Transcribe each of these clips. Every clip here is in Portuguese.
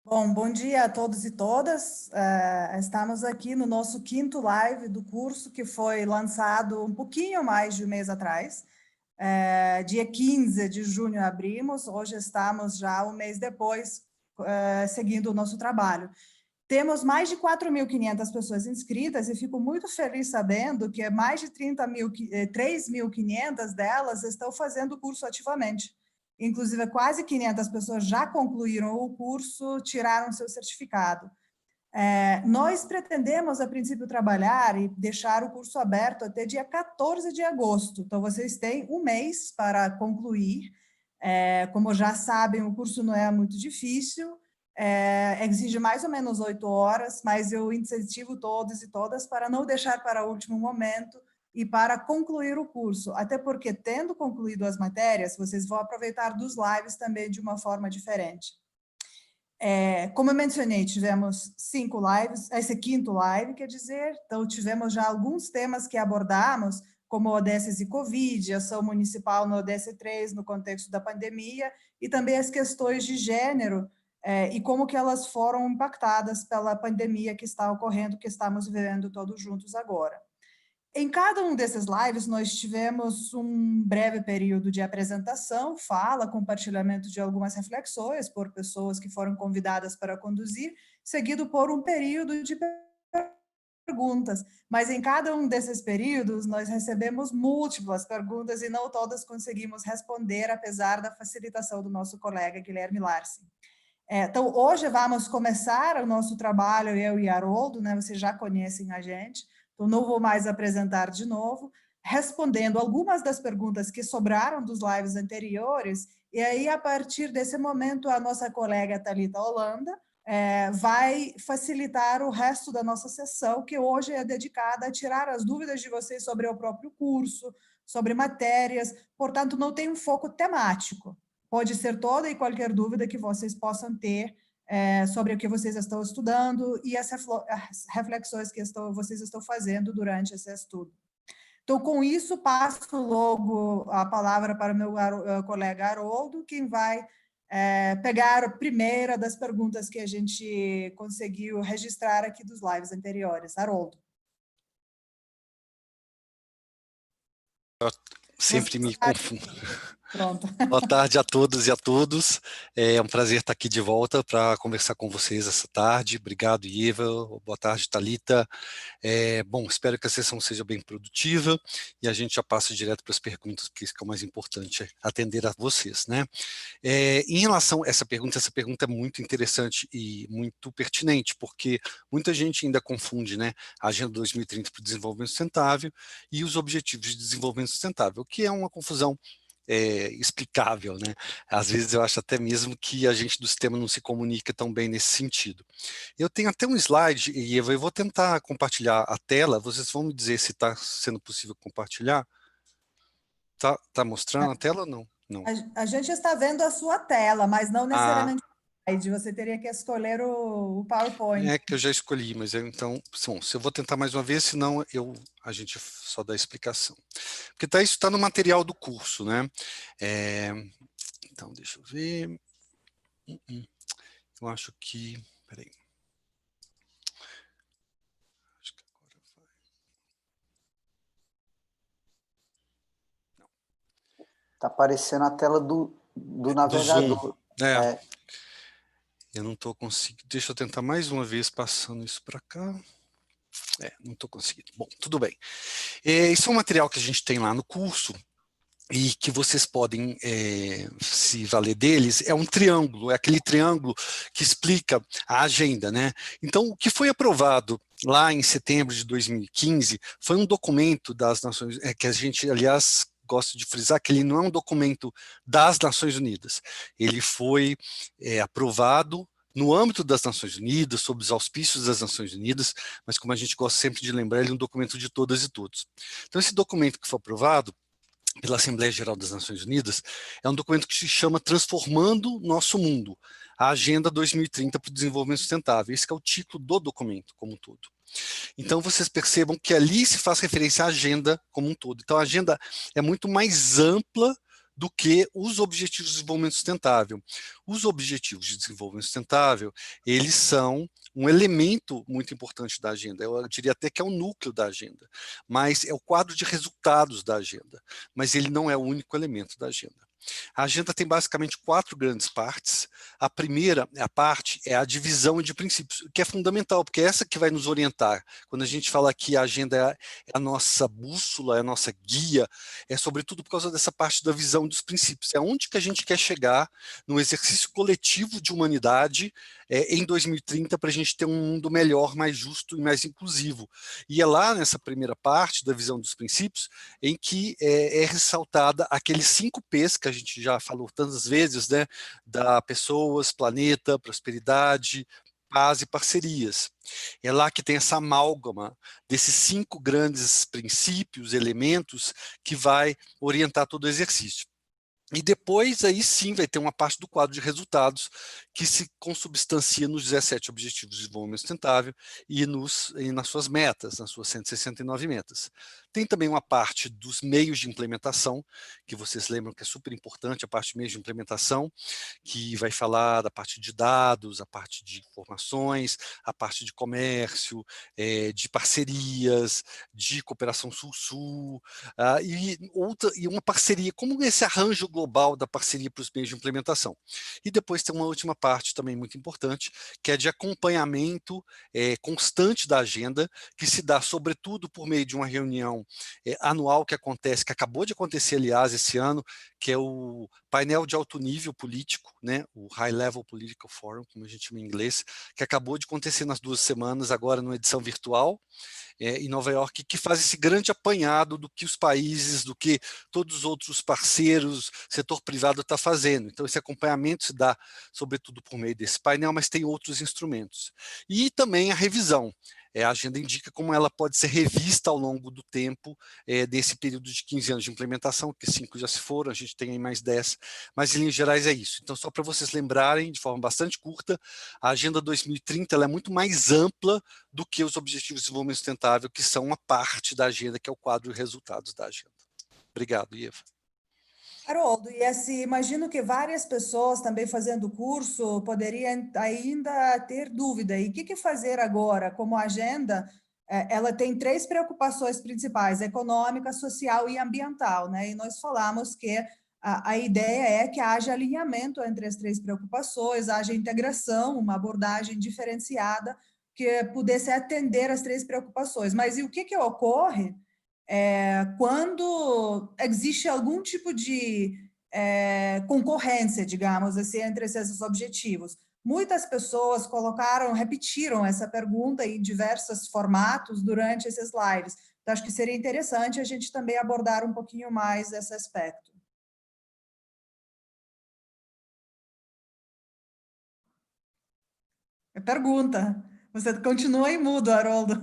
Bom dia a todos e todas. Estamos aqui no nosso quinto live do curso, que foi lançado um pouquinho mais de um mês atrás. Dia 15 de junho abrimos, hoje estamos já um mês depois, seguindo o nosso trabalho. Temos mais de 4.500 pessoas inscritas e fico muito feliz sabendo que mais de 3.500 delas estão fazendo o curso ativamente. Inclusive, quase 500 pessoas já concluíram o curso, tiraram seu certificado. Nós pretendemos, a princípio, trabalhar e deixar o curso aberto até dia 14 de agosto. Então, vocês têm um mês para concluir. Como já sabem, o curso não é muito difícil, exige mais ou menos 8 horas, mas eu incentivo todos e todas para não deixar para o último momento e para concluir o curso, até porque, tendo concluído as matérias, vocês vão aproveitar dos lives também de uma forma diferente. Como eu mencionei, tivemos 5 lives, esse quinto live, quer dizer, então tivemos já alguns temas que abordamos, como ODS e Covid, ação municipal no ODS 3, no contexto da pandemia, e também as questões de gênero, e como que elas foram impactadas pela pandemia que está ocorrendo, que estamos vivendo todos juntos agora. Em cada um desses lives, nós tivemos um breve período de apresentação, fala, compartilhamento de algumas reflexões por pessoas que foram convidadas para conduzir, seguido por um período de perguntas. Mas em cada um desses períodos, nós recebemos múltiplas perguntas e não todas conseguimos responder, apesar da facilitação do nosso colega Guilherme Larsen. Então, hoje vamos começar o nosso trabalho, eu e Haroldo, né? Vocês já conhecem a gente, então não vou mais apresentar de novo, respondendo algumas das perguntas que sobraram dos lives anteriores, e aí, a partir desse momento, a nossa colega Thalita Holanda vai facilitar o resto da nossa sessão, que hoje é dedicada a tirar as dúvidas de vocês sobre o próprio curso, sobre matérias, portanto, não tem um foco temático. Pode ser toda e qualquer dúvida que vocês possam ter sobre o que vocês estão estudando e as reflexões que vocês estão fazendo durante esse estudo. Então, com isso, passo logo a palavra para o meu colega Haroldo, quem vai pegar a primeira das perguntas que a gente conseguiu registrar aqui dos lives anteriores. Haroldo. Eu sempre me confundo. Pronto. Boa tarde a todas e a todos. É um prazer estar aqui de volta para conversar com vocês essa tarde. Obrigado, Iva. Boa tarde, Thalita. Bom, espero que a sessão seja bem produtiva e a gente já passa direto para as perguntas, porque isso que é o mais importante, atender a vocês, né? Em relação a essa pergunta é muito interessante e muito pertinente, porque muita gente ainda confunde, né, a Agenda 2030 para o Desenvolvimento Sustentável e os Objetivos de Desenvolvimento Sustentável, que é uma confusão explicável, né? Às vezes eu acho até mesmo que a gente do sistema não se comunica tão bem nesse sentido. Eu tenho até um slide, e eu vou tentar compartilhar a tela, vocês vão me dizer se está sendo possível compartilhar. Tá mostrando a tela ou não? Não. A gente está vendo a sua tela, mas não Ah, necessariamente o slide. Você teria que escolher o PowerPoint. é que eu já escolhi, mas então, bom, se eu vou tentar mais uma vez, senão a gente só dá a explicação. Porque isso está no material do curso, né? Então, deixa eu ver. Eu acho que... Peraí. Acho que agora vai. Não. Está aparecendo a tela do navegador. Eu não estou conseguindo. Deixa eu tentar mais uma vez passando isso para cá. Não estou conseguindo. Bom, tudo bem. Isso é um material que a gente tem lá no curso e que vocês podem se valer deles. É um triângulo, é aquele triângulo que explica a agenda, né? Então, o que foi aprovado lá em setembro de 2015 foi um documento das Nações, que a gente, aliás, gosto de frisar que ele não é um documento das Nações Unidas. Ele foi aprovado no âmbito das Nações Unidas, sob os auspícios das Nações Unidas, mas como a gente gosta sempre de lembrar, ele é um documento de todas e todos. Então, esse documento que foi aprovado pela Assembleia Geral das Nações Unidas, é um documento que se chama Transformando Nosso Mundo, a Agenda 2030 para o Desenvolvimento Sustentável. Esse é o título do documento como um todo. Então, vocês percebam que ali se faz referência à agenda como um todo. Então, a agenda é muito mais ampla do que os Objetivos de Desenvolvimento Sustentável. Os Objetivos de Desenvolvimento Sustentável, eles são um elemento muito importante da agenda. Eu diria até que é o núcleo da agenda, mas é o quadro de resultados da agenda, mas ele não é o único elemento da agenda. A agenda tem basicamente 4 grandes partes. A primeira parte é a divisão de princípios, que é fundamental, porque é essa que vai nos orientar. Quando a gente fala que a agenda é a nossa bússola, é a nossa guia, é sobretudo por causa dessa parte da visão dos princípios. É onde que a gente quer chegar no exercício coletivo de humanidade em 2030 para a gente ter um mundo melhor, mais justo e mais inclusivo. E é lá nessa primeira parte da visão dos princípios em que é ressaltada aqueles 5 P's que a gente já falou tantas vezes, né, da pessoas, planeta, prosperidade, paz e parcerias. É lá que tem essa amálgama desses 5 grandes princípios, elementos, que vai orientar todo o exercício. E depois, aí sim, vai ter uma parte do quadro de resultados que se consubstancia nos 17 Objetivos de Desenvolvimento Sustentável e nas suas metas, nas suas 169 metas. Tem também uma parte dos meios de implementação, que vocês lembram que é super importante, a parte de meios de implementação, que vai falar da parte de dados, a parte de informações, a parte de comércio, de parcerias, de cooperação sul-sul, e uma parceria, como esse arranjo global da parceria para os meios de implementação. E depois tem uma última parte também muito importante, que é de acompanhamento constante da agenda, que se dá sobretudo por meio de uma reunião anual que acontece, que acabou de acontecer, aliás, esse ano, que é o painel de alto nível político, né, o High Level Political Forum, como a gente chama em inglês, que acabou de acontecer nas 2 semanas, agora numa edição virtual, em Nova York, que faz esse grande apanhado do que os países, do que todos os outros parceiros, setor privado está fazendo. Então, esse acompanhamento se dá, sobretudo, por meio desse painel, mas tem outros instrumentos. E também a revisão. A agenda indica como ela pode ser revista ao longo do tempo desse período de 15 anos de implementação, que 5 já se foram, a gente tem aí mais 10, mas em linhas gerais é isso. Então, só para vocês lembrarem, de forma bastante curta, a Agenda 2030 ela é muito mais ampla do que os Objetivos de Desenvolvimento Sustentável, que são uma parte da agenda, que é o quadro de resultados da agenda. Obrigado, Ieva. Haroldo, e assim, imagino que várias pessoas também fazendo o curso poderiam ainda ter dúvida. E o que fazer agora? Como a agenda, ela tem 3 preocupações principais, econômica, social e ambiental, né? E nós falamos que a ideia é que haja alinhamento entre as 3 preocupações, haja integração, uma abordagem diferenciada que pudesse atender as 3 preocupações. Mas e o que ocorre quando existe algum tipo de concorrência, digamos assim, entre esses objetivos? Muitas pessoas repetiram essa pergunta em diversos formatos durante esses lives. Então, acho que seria interessante a gente também abordar um pouquinho mais esse aspecto. Pergunta. Você continua em mudo, Haroldo.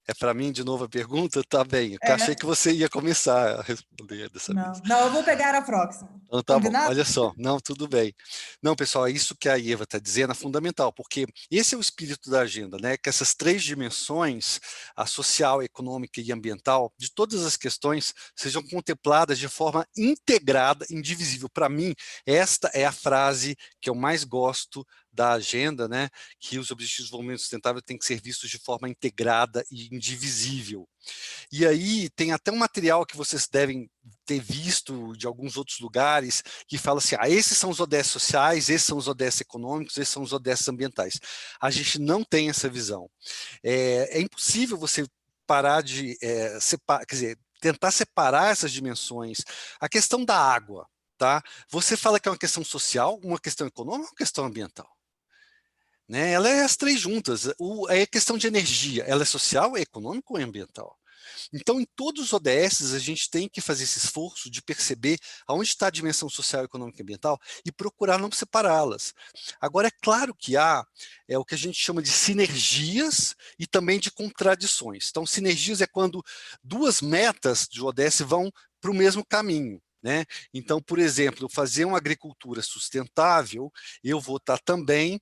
É para mim de novo a pergunta? Tá bem, eu achei que você ia começar a responder dessa vez. Não, eu vou pegar a próxima. Então, tá Combinado? bom, olha só, não, tudo bem. Não, pessoal, é isso que a Ieva está dizendo é fundamental, porque esse é o espírito da agenda, né? Que essas 3 dimensões, a social, a econômica e ambiental, de todas as questões, sejam contempladas de forma integrada, indivisível. Para mim, esta é a frase que eu mais gosto da agenda, né? Que os Objetivos de Desenvolvimento Sustentável têm que ser vistos de forma integrada e indivisível. E aí tem até um material que vocês devem ter visto de alguns outros lugares, que fala assim, esses são os ODS sociais, esses são os ODS econômicos, esses são os ODS ambientais. A gente não tem essa visão. É impossível você parar de tentar separar essas dimensões. A questão da água, tá? Você fala que é uma questão social, uma questão econômica, uma questão ambiental. Né? Ela é as 3 juntas. A questão de energia, ela é social, é econômica ou é ambiental? Então, em todos os ODS, a gente tem que fazer esse esforço de perceber aonde está a dimensão social, econômica e ambiental e procurar não separá-las. Agora, é claro que há o que a gente chama de sinergias e também de contradições. Então, sinergias é quando 2 metas de ODS vão para o mesmo caminho. né? Então, por exemplo, fazer uma agricultura sustentável, eu vou estar também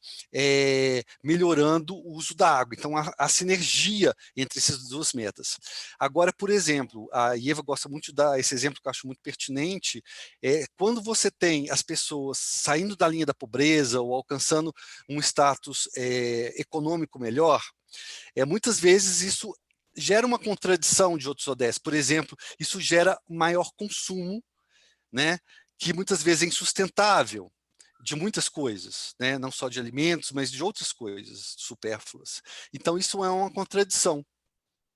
melhorando o uso da água. Então, a sinergia entre essas duas metas. Agora, por exemplo, a Ieva gosta muito de dar esse exemplo que eu acho muito pertinente, quando você tem as pessoas saindo da linha da pobreza ou alcançando um status econômico melhor, muitas vezes isso gera uma contradição de outros ODS. Por exemplo, isso gera maior consumo, né, que muitas vezes é insustentável de muitas coisas, né, não só de alimentos, mas de outras coisas supérfluas. Então, isso é uma contradição,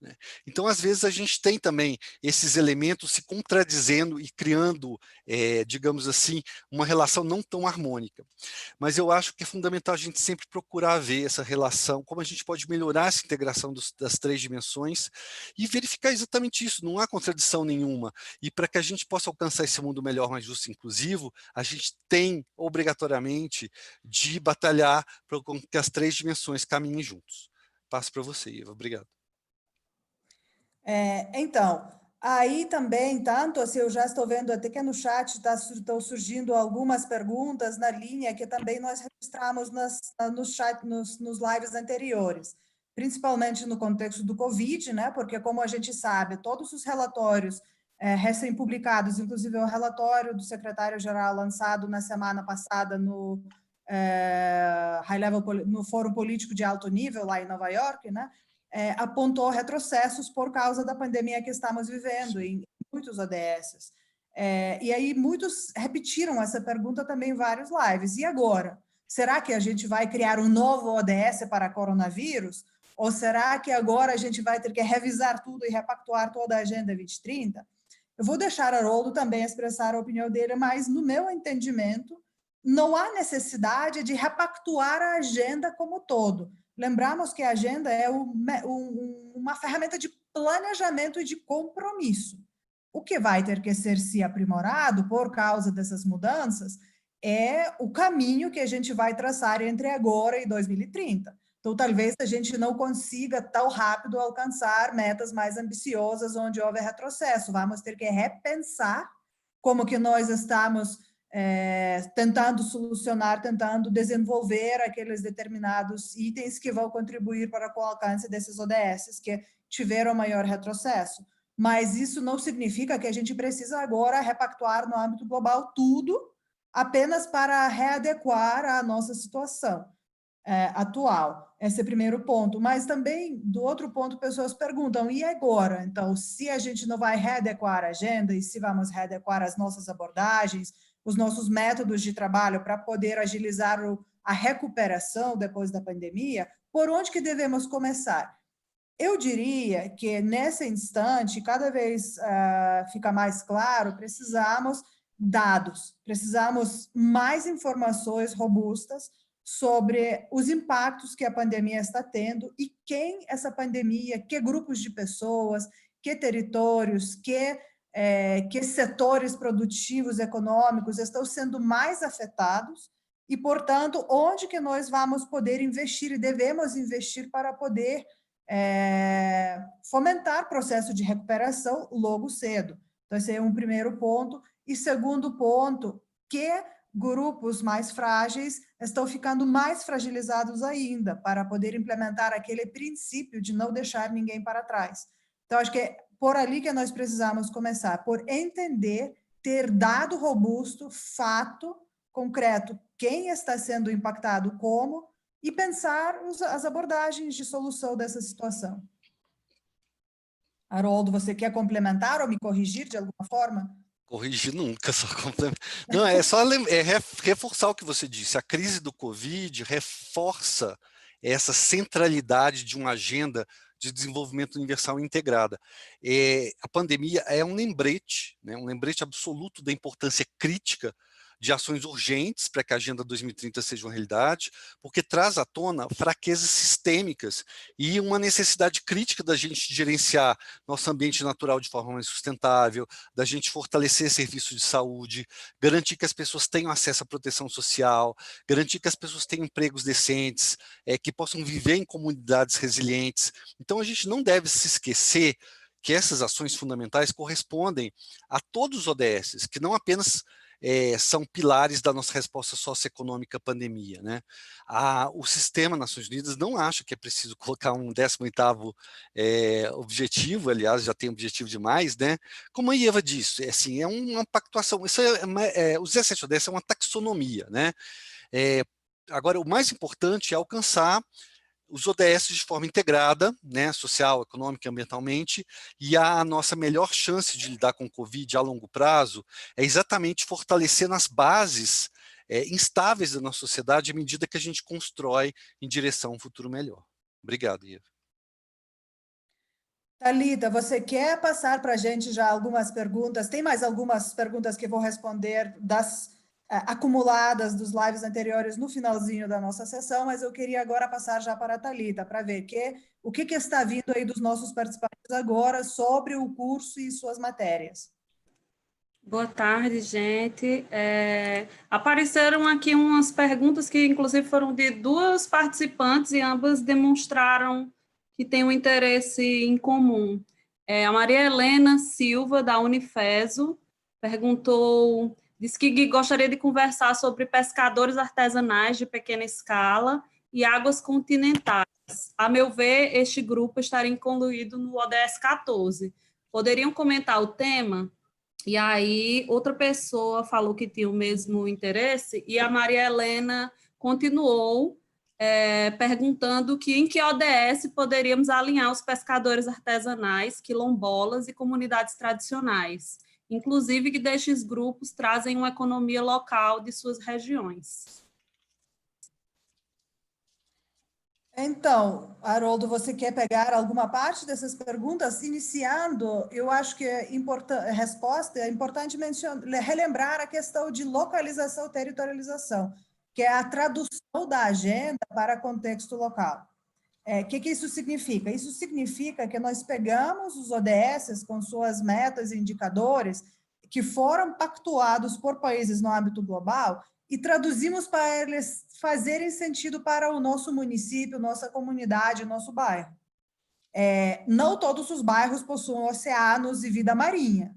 né? Então, às vezes, a gente tem também esses elementos se contradizendo e criando, digamos assim, uma relação não tão harmônica. Mas eu acho que é fundamental a gente sempre procurar ver essa relação, como a gente pode melhorar essa integração das três dimensões e verificar exatamente isso, não há contradição nenhuma. E para que a gente possa alcançar esse mundo melhor, mais justo e inclusivo, a gente tem, obrigatoriamente, de batalhar para que as três dimensões caminhem juntos. Passo para você, Ieva. Obrigado. Então, aí também, tanto assim, eu já estou vendo até que no chat estão surgindo algumas perguntas na linha que também nós registramos nos lives anteriores, principalmente no contexto do Covid, né? Porque, como a gente sabe, todos os relatórios recém-publicados, inclusive o relatório do secretário-geral lançado na semana passada no no Fórum Político de Alto Nível, lá em Nova York, né? Apontou retrocessos por causa da pandemia que estamos vivendo em muitos ODS. E aí muitos repetiram essa pergunta também em vários lives. E agora? Será que a gente vai criar um novo ODS para coronavírus? Ou será que agora a gente vai ter que revisar tudo e repactuar toda a Agenda 2030? Eu vou deixar Haroldo também expressar a opinião dele, mas no meu entendimento, não há necessidade de repactuar a agenda como todo. Lembramos que a agenda é uma ferramenta de planejamento e de compromisso. O que vai ter que ser se aprimorado por causa dessas mudanças é o caminho que a gente vai traçar entre agora e 2030. Então, talvez a gente não consiga tão rápido alcançar metas mais ambiciosas onde houver retrocesso. Vamos ter que repensar como que nós estamos tentando solucionar, tentando desenvolver aqueles determinados itens que vão contribuir para o alcance desses ODS que tiveram maior retrocesso. Mas isso não significa que a gente precisa agora repactuar no âmbito global tudo apenas para readequar a nossa situação atual. Esse é o primeiro ponto. Mas também, do outro ponto, pessoas perguntam, e agora? Então, se a gente não vai readequar a agenda e se vamos readequar as nossas abordagens, os nossos métodos de trabalho para poder agilizar a recuperação depois da pandemia, por onde que devemos começar? Eu diria que, nesse instante, cada vez fica mais claro, precisamos dados, precisamos mais informações robustas sobre os impactos que a pandemia está tendo e quem essa pandemia, que grupos de pessoas, que territórios, que setores produtivos, econômicos estão sendo mais afetados e, portanto, onde que nós vamos poder investir e devemos investir para poder fomentar processo de recuperação logo cedo. Então, esse é um primeiro ponto. E segundo ponto, que grupos mais frágeis estão ficando mais fragilizados ainda para poder implementar aquele princípio de não deixar ninguém para trás. Então, acho que é por ali que nós precisamos começar, por entender, ter dado robusto, fato concreto, quem está sendo impactado como, e pensar as abordagens de solução dessa situação. Haroldo, você quer complementar ou me corrigir de alguma forma? Corrigir nunca, só complementar. Não, é só reforçar o que você disse. A crise do Covid reforça essa centralidade de uma agenda de desenvolvimento universal integrada. A pandemia é um lembrete, né, um lembrete absoluto da importância crítica de ações urgentes para que a Agenda 2030 seja uma realidade, porque traz à tona fraquezas sistêmicas e uma necessidade crítica da gente gerenciar nosso ambiente natural de forma mais sustentável, da gente fortalecer serviços de saúde, garantir que as pessoas tenham acesso à proteção social, garantir que as pessoas tenham empregos decentes, que possam viver em comunidades resilientes. Então, a gente não deve se esquecer que essas ações fundamentais correspondem a todos os ODSs, que não apenas são pilares da nossa resposta socioeconômica à pandemia, né? O sistema Nações Unidas não acha que é preciso colocar um 18º objetivo, aliás, já tem objetivo demais, né? Como a Ieva disse, assim, é uma pactuação, isso os 17 ODS é uma taxonomia, né? Agora, o mais importante é alcançar os ODS de forma integrada, né, social, econômica e ambientalmente, e a nossa melhor chance de lidar com o Covid a longo prazo é exatamente fortalecer nas bases instáveis da nossa sociedade à medida que a gente constrói em direção a um futuro melhor. Obrigado, Ieva. Thalita, você quer passar para a gente já algumas perguntas? Tem mais algumas perguntas que vou responder das acumuladas dos lives anteriores no finalzinho da nossa sessão, mas eu queria agora passar já para a Thalita, para ver o que está vindo aí dos nossos participantes agora sobre o curso e suas matérias. Boa tarde, gente. Apareceram aqui umas perguntas que, inclusive, foram de 2 participantes e ambas demonstraram que têm um interesse em comum. A Maria Helena Silva, da Unifeso, perguntou, disse que gostaria de conversar sobre pescadores artesanais de pequena escala e águas continentais. A meu ver, este grupo estaria incluído no ODS 14. Poderiam comentar o tema? E aí, outra pessoa falou que tinha o mesmo interesse, e a Maria Helena continuou perguntando em que ODS poderíamos alinhar os pescadores artesanais, quilombolas e comunidades tradicionais, inclusive que destes grupos trazem uma economia local de suas regiões. Então, Haroldo, você quer pegar alguma parte dessas perguntas? Iniciando, eu acho que é importante relembrar a questão de localização e territorialização, que é a tradução da agenda para contexto local. O que isso significa? Isso significa que nós pegamos os ODS com suas metas e indicadores que foram pactuados por países no âmbito global e traduzimos para eles fazerem sentido para o nosso município, nossa comunidade, nosso bairro. Não todos os bairros possuem oceanos e vida marinha,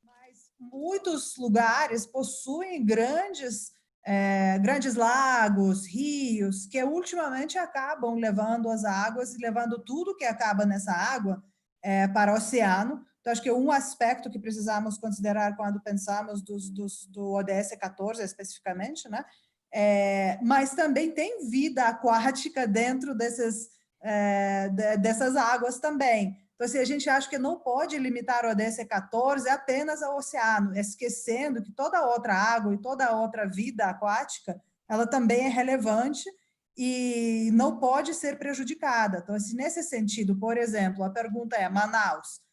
mas muitos lugares possuem grandes lagos, rios, que ultimamente acabam levando as águas e levando tudo que acaba nessa água para o oceano. Então, acho que um aspecto que precisamos considerar quando pensamos do ODS 14, especificamente, né? Mas também tem vida aquática dentro dessas águas também. Então, assim, a gente acha que não pode limitar o ODS 14 apenas ao oceano, esquecendo que toda outra água e toda outra vida aquática, ela também é relevante e não pode ser prejudicada. Então, assim, nesse sentido, por exemplo, a pergunta é, Manaus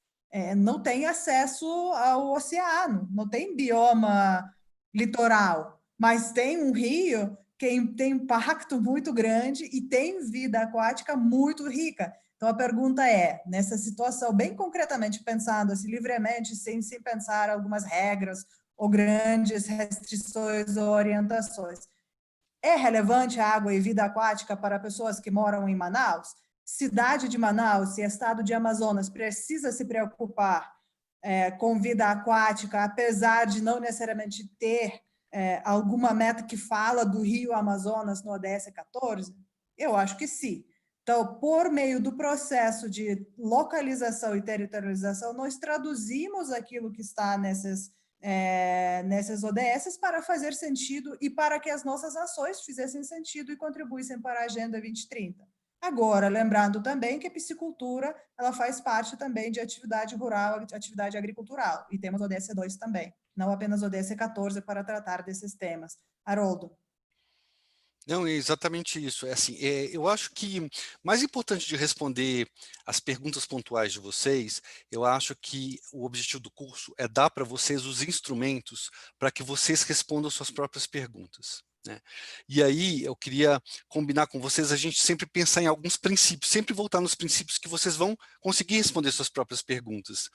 não tem acesso ao oceano, não tem bioma litoral, mas tem um rio que tem impacto muito grande e tem vida aquática muito rica. Então, a pergunta é, nessa situação, bem concretamente pensando, assim, livremente, sem pensar algumas regras ou grandes restrições ou orientações, é relevante a água e vida aquática para pessoas que moram em Manaus? Cidade de Manaus e estado de Amazonas precisa se preocupar com vida aquática, apesar de não necessariamente ter alguma meta que fala do Rio Amazonas no ODS 14? Eu acho que sim. Então, por meio do processo de localização e territorialização, nós traduzimos aquilo que está nessas ODS para fazer sentido e para que as nossas ações fizessem sentido e contribuíssem para a Agenda 2030. Agora, lembrando também que a piscicultura ela faz parte também de atividade rural, atividade agricultural, e temos o ODS 2 também, não apenas o ODS 14 para tratar desses temas. Haroldo. Não, é exatamente isso. Eu acho que mais importante de responder as perguntas pontuais de vocês, eu acho que o objetivo do curso é dar para vocês os instrumentos para que vocês respondam suas próprias perguntas, né? E aí eu queria combinar com vocês a gente sempre pensar em alguns princípios, sempre voltar nos princípios que vocês vão conseguir responder suas próprias perguntas.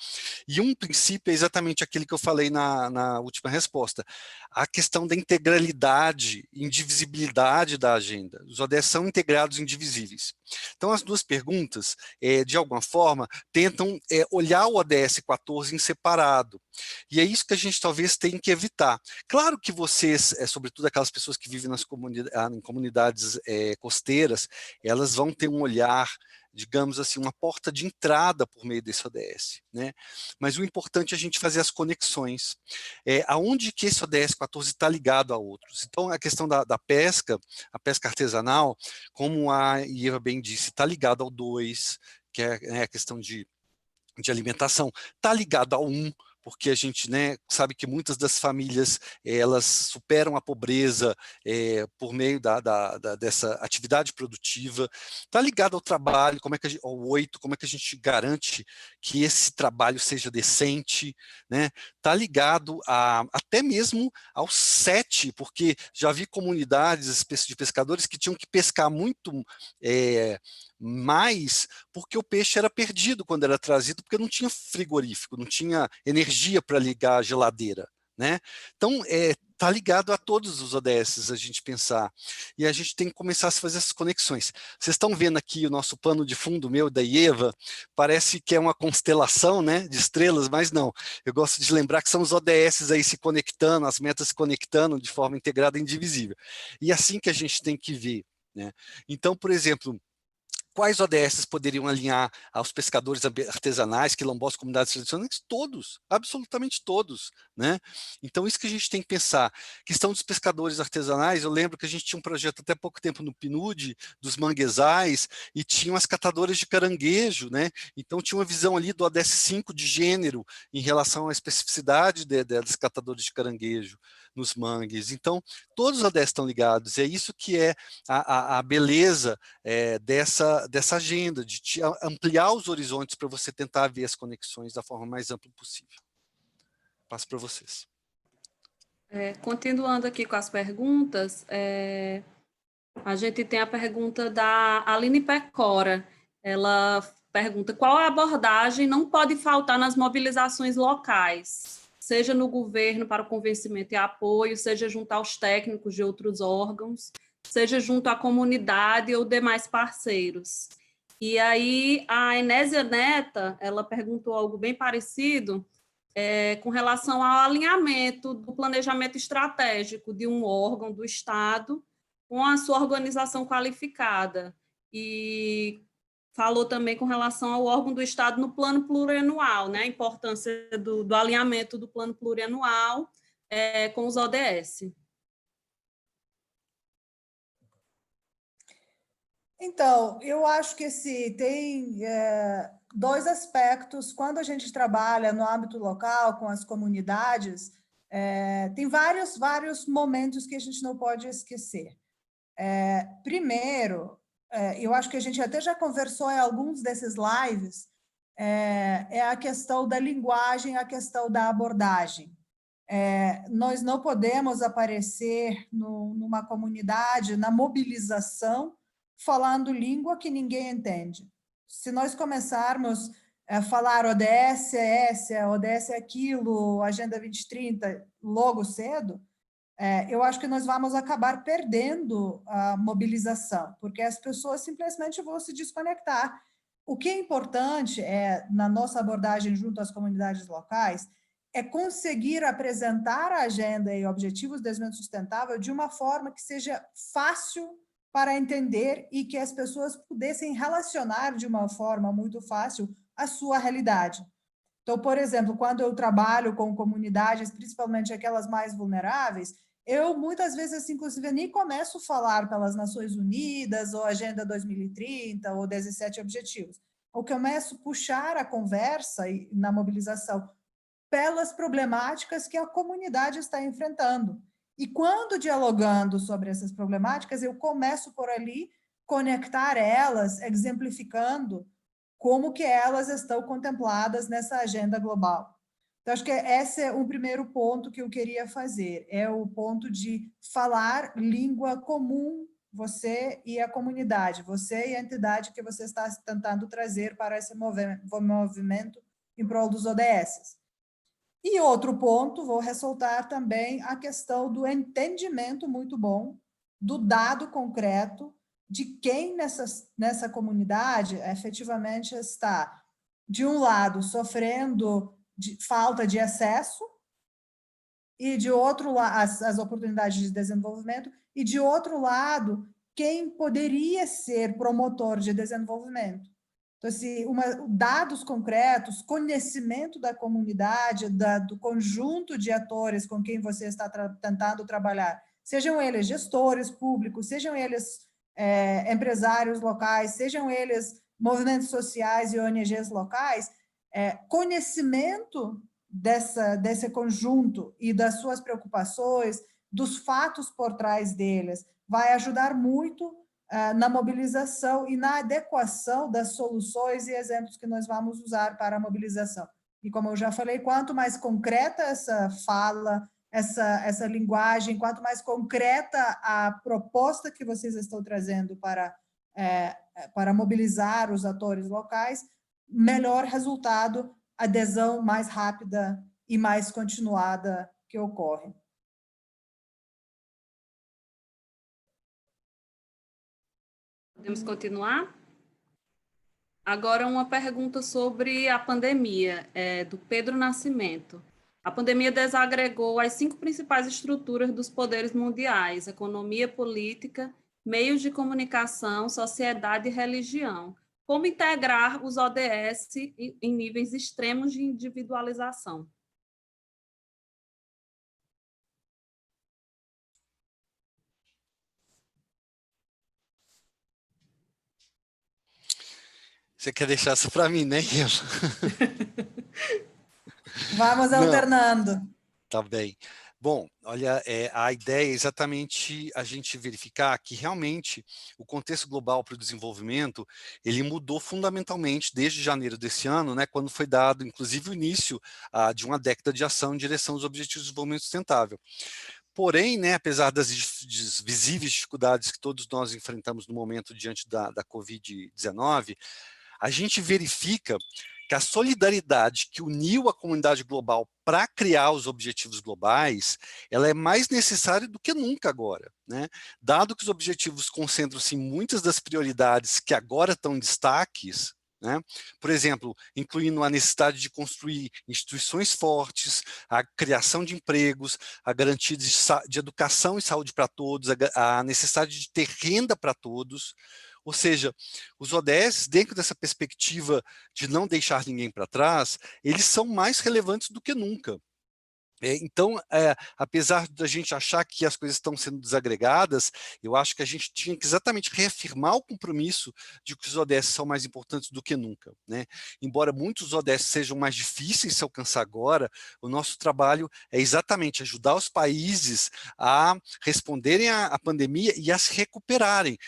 E um princípio é exatamente aquele que eu falei na última resposta, a questão da integralidade, indivisibilidade da agenda. Os ODS são integrados e indivisíveis. Então, as duas perguntas, de alguma forma, tentam olhar o ODS 14 em separado. E é isso que a gente talvez tenha que evitar. Claro que vocês, sobretudo aquelas pessoas que vivem em comunidades costeiras, elas vão ter um olhar, digamos assim, uma porta de entrada por meio desse ODS, né? Mas o importante é a gente fazer as conexões. Aonde que esse ODS 14 está ligado a outros? Então, a questão da pesca, a pesca artesanal, como a Ieva bem disse, está ligado ao 2, que é, né, a questão de alimentação, está ligado ao 1, porque a gente, né, sabe que muitas das famílias elas superam a pobreza por meio dessa atividade produtiva. Está ligado ao trabalho, ao 8, como é que a gente garante que esse trabalho seja decente, né? Está ligado até mesmo ao 7, porque já vi comunidades de pescadores que tinham que pescar muito mais, porque o peixe era perdido quando era trazido, porque não tinha frigorífico, não tinha energia para ligar a geladeira, né? Então, está ligado a todos os ODS a gente pensar, e a gente tem que começar a fazer essas conexões. Vocês estão vendo aqui o nosso pano de fundo meu, da Ieva, parece que é uma constelação, né, de estrelas, mas não. Eu gosto de lembrar que são os ODS aí se conectando, as metas se conectando de forma integrada e indivisível. E assim que a gente tem que ver, né? Então, por exemplo, quais ODS poderiam alinhar aos pescadores artesanais, quilombolas, comunidades tradicionais? Todos, absolutamente todos, né? Então, isso que a gente tem que pensar. Questão dos pescadores artesanais, eu lembro que a gente tinha um projeto até pouco tempo no PNUD, dos manguezais, e tinham as catadoras de caranguejo, né? Então, tinha uma visão ali do ODS 5 de gênero em relação à especificidade das catadoras de caranguejo nos mangues. Então, todos os ODS estão ligados, é isso que é a beleza dessa agenda, de ampliar os horizontes para você tentar ver as conexões da forma mais ampla possível. Passo para vocês. Continuando aqui com as perguntas, a gente tem a pergunta da Aline Pecora. Ela pergunta: qual a abordagem não pode faltar nas mobilizações locais, seja no governo para o convencimento e apoio, seja junto aos técnicos de outros órgãos, seja junto à comunidade ou demais parceiros? E aí a Enésia Neta, ela perguntou algo bem parecido, com relação ao alinhamento do planejamento estratégico de um órgão do Estado com a sua organização qualificada. E falou também com relação ao órgão do Estado no plano plurianual, né? A importância do alinhamento do plano plurianual com os ODS. Então, eu acho que tem dois aspectos. Quando a gente trabalha no âmbito local, com as comunidades, tem vários momentos que a gente não pode esquecer. Primeiro, eu acho que a gente até já conversou em alguns desses lives, é a questão da linguagem, a questão da abordagem. Nós não podemos aparecer numa comunidade, na mobilização, falando língua que ninguém entende. Se nós começarmos a falar ODS é essa, ODS é aquilo, Agenda 2030, logo cedo, eu acho que nós vamos acabar perdendo a mobilização, porque as pessoas simplesmente vão se desconectar. O que é importante na nossa abordagem junto às comunidades locais, é conseguir apresentar a agenda e objetivos de desenvolvimento sustentável de uma forma que seja fácil para entender e que as pessoas pudessem relacionar de uma forma muito fácil a sua realidade. Então, por exemplo, quando eu trabalho com comunidades, principalmente aquelas mais vulneráveis, eu muitas vezes, inclusive, nem começo a falar pelas Nações Unidas, ou Agenda 2030, ou 17 Objetivos. Eu começo a puxar a conversa na mobilização pelas problemáticas que a comunidade está enfrentando. E quando dialogando sobre essas problemáticas, eu começo por ali conectar elas, exemplificando como que elas estão contempladas nessa agenda global. Então, acho que esse é um primeiro ponto que eu queria fazer, é o ponto de falar língua comum, você e a comunidade, você e a entidade que você está tentando trazer para esse movimento em prol dos ODS. E outro ponto, vou ressaltar também a questão do entendimento muito bom do dado concreto de quem nessa comunidade efetivamente está, de um lado, sofrendo de falta de acesso, e de outro lado, as oportunidades de desenvolvimento, e de outro lado, quem poderia ser promotor de desenvolvimento. Então, assim, dados concretos, conhecimento da comunidade, do conjunto de atores com quem você está tentando trabalhar, sejam eles gestores públicos, sejam eles empresários locais, sejam eles movimentos sociais e ONGs locais, conhecimento desse conjunto e das suas preocupações, dos fatos por trás deles, vai ajudar muito na mobilização e na adequação das soluções e exemplos que nós vamos usar para a mobilização. E como eu já falei, quanto mais concreta essa fala, essa linguagem, quanto mais concreta a proposta que vocês estão trazendo para mobilizar os atores locais, melhor resultado, adesão mais rápida e mais continuada que ocorre. Podemos continuar? Agora, uma pergunta sobre a pandemia, do Pedro Nascimento. A pandemia desagregou as 5 principais estruturas dos poderes mundiais: economia, política, meios de comunicação, sociedade e religião. Como integrar os ODS em níveis extremos de individualização? Você quer deixar isso para mim, né, Ian? Vamos alternando. Tá bem. Bom, olha, a ideia é exatamente a gente verificar que realmente o contexto global para o desenvolvimento, ele mudou fundamentalmente desde janeiro desse ano, né, quando foi dado, inclusive, o início de uma década de ação em direção aos Objetivos de Desenvolvimento Sustentável. Porém, né, apesar das visíveis dificuldades que todos nós enfrentamos no momento diante da Covid-19, a gente verifica que a solidariedade que uniu a comunidade global para criar os objetivos globais, ela é mais necessária do que nunca agora, né? Dado que os objetivos concentram-se em muitas das prioridades que agora estão em destaques, né? Por exemplo, incluindo a necessidade de construir instituições fortes, a criação de empregos, a garantia de educação e saúde para todos, a necessidade de ter renda para todos. Ou seja, os ODS, dentro dessa perspectiva de não deixar ninguém para trás, eles são mais relevantes do que nunca. Então, apesar da gente achar que as coisas estão sendo desagregadas, eu acho que a gente tinha que exatamente reafirmar o compromisso de que os ODS são mais importantes do que nunca, né? Embora muitos ODS sejam mais difíceis de se alcançar agora, o nosso trabalho é exatamente ajudar os países a responderem à pandemia e a se recuperarem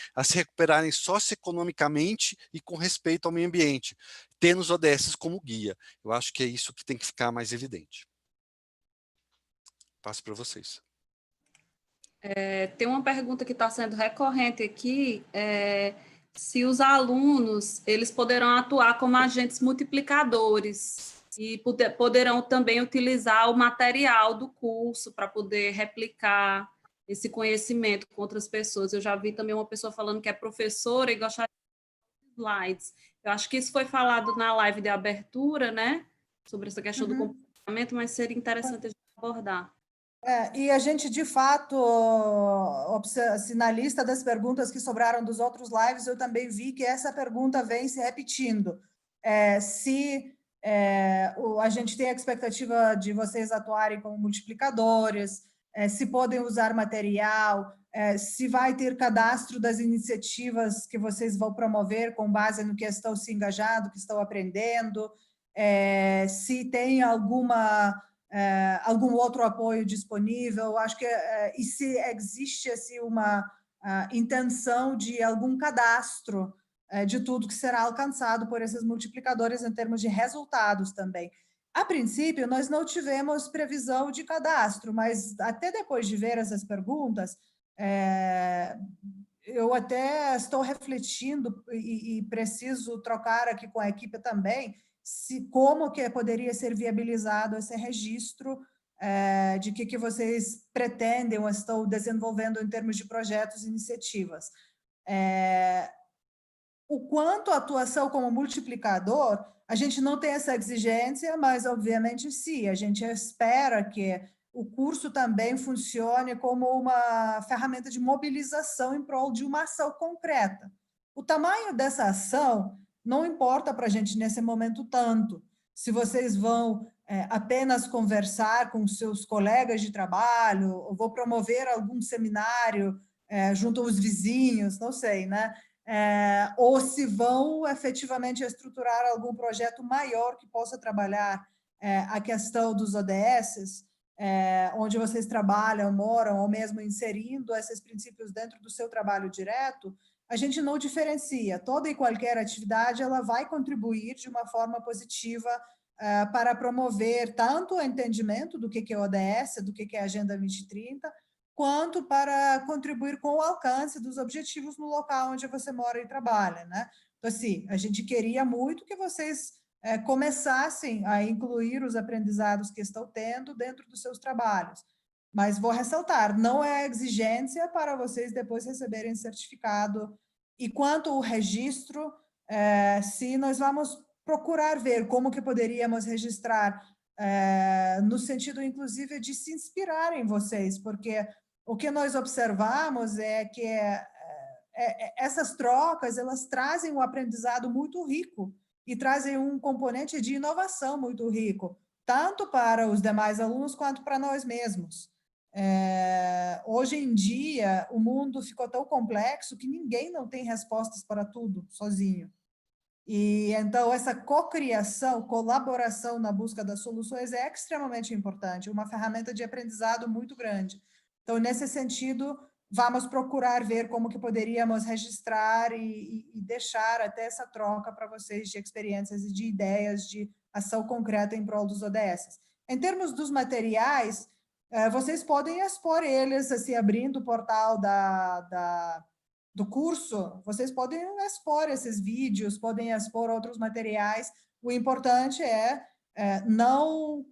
socioeconomicamente e com respeito ao meio ambiente, tendo os ODS como guia. Eu acho que é isso que tem que ficar mais evidente. Passo para vocês. Tem uma pergunta que está sendo recorrente aqui, se os alunos eles poderão atuar como agentes multiplicadores e poderão também utilizar o material do curso para poder replicar esse conhecimento com outras pessoas. Eu já vi também uma pessoa falando que é professora e gostaria de slides. Eu acho que isso foi falado na live de abertura, né? Sobre essa questão do comportamento, mas seria interessante a gente abordar. E a gente, de fato, assim, na lista das perguntas que sobraram dos outros lives, eu também vi que essa pergunta vem se repetindo. Se a gente tem a expectativa de vocês atuarem como multiplicadores, se podem usar material, se vai ter cadastro das iniciativas que vocês vão promover com base no que estão se engajando, que estão aprendendo, se tem algum outro apoio disponível, acho que e se existe assim, uma intenção de algum cadastro de tudo que será alcançado por esses multiplicadores em termos de resultados também. A princípio, nós não tivemos previsão de cadastro, mas até depois de ver essas perguntas, eu até estou refletindo e preciso trocar aqui com a equipe também, como que poderia ser viabilizado esse registro de que vocês pretendem ou estão desenvolvendo em termos de projetos e iniciativas. O quanto a atuação como multiplicador, a gente não tem essa exigência, mas, obviamente, sim, a gente espera que o curso também funcione como uma ferramenta de mobilização em prol de uma ação concreta. O tamanho dessa ação não importa para a gente nesse momento tanto. Se vocês vão apenas conversar com seus colegas de trabalho, ou vou promover algum seminário junto aos vizinhos, não sei, né? Ou se vão efetivamente estruturar algum projeto maior que possa trabalhar a questão dos ODSs, onde vocês trabalham, moram, ou mesmo inserindo esses princípios dentro do seu trabalho direto, a gente não diferencia. Toda e qualquer atividade ela vai contribuir de uma forma positiva para promover tanto o entendimento do que é ODS, do que é a Agenda 2030, quanto para contribuir com o alcance dos objetivos no local onde você mora e trabalha, né? Então, assim, a gente queria muito que vocês começassem a incluir os aprendizados que estão tendo dentro dos seus trabalhos. Mas vou ressaltar, não é exigência para vocês depois receberem certificado. E quanto ao registro, se nós vamos procurar ver como que poderíamos registrar, no sentido, inclusive, de se inspirar em vocês, porque o que nós observamos é que essas trocas, elas trazem um aprendizado muito rico e trazem um componente de inovação muito rico, tanto para os demais alunos quanto para nós mesmos. Hoje em dia, o mundo ficou tão complexo que ninguém não tem respostas para tudo sozinho. E então essa cocriação, colaboração na busca das soluções é extremamente importante, uma ferramenta de aprendizado muito grande. Então, nesse sentido, vamos procurar ver como que poderíamos registrar e deixar até essa troca para vocês de experiências e de ideias de ação concreta em prol dos ODS. Em termos dos materiais, vocês podem expor eles, assim, abrindo o portal do curso, vocês podem expor esses vídeos, podem expor outros materiais. O importante não,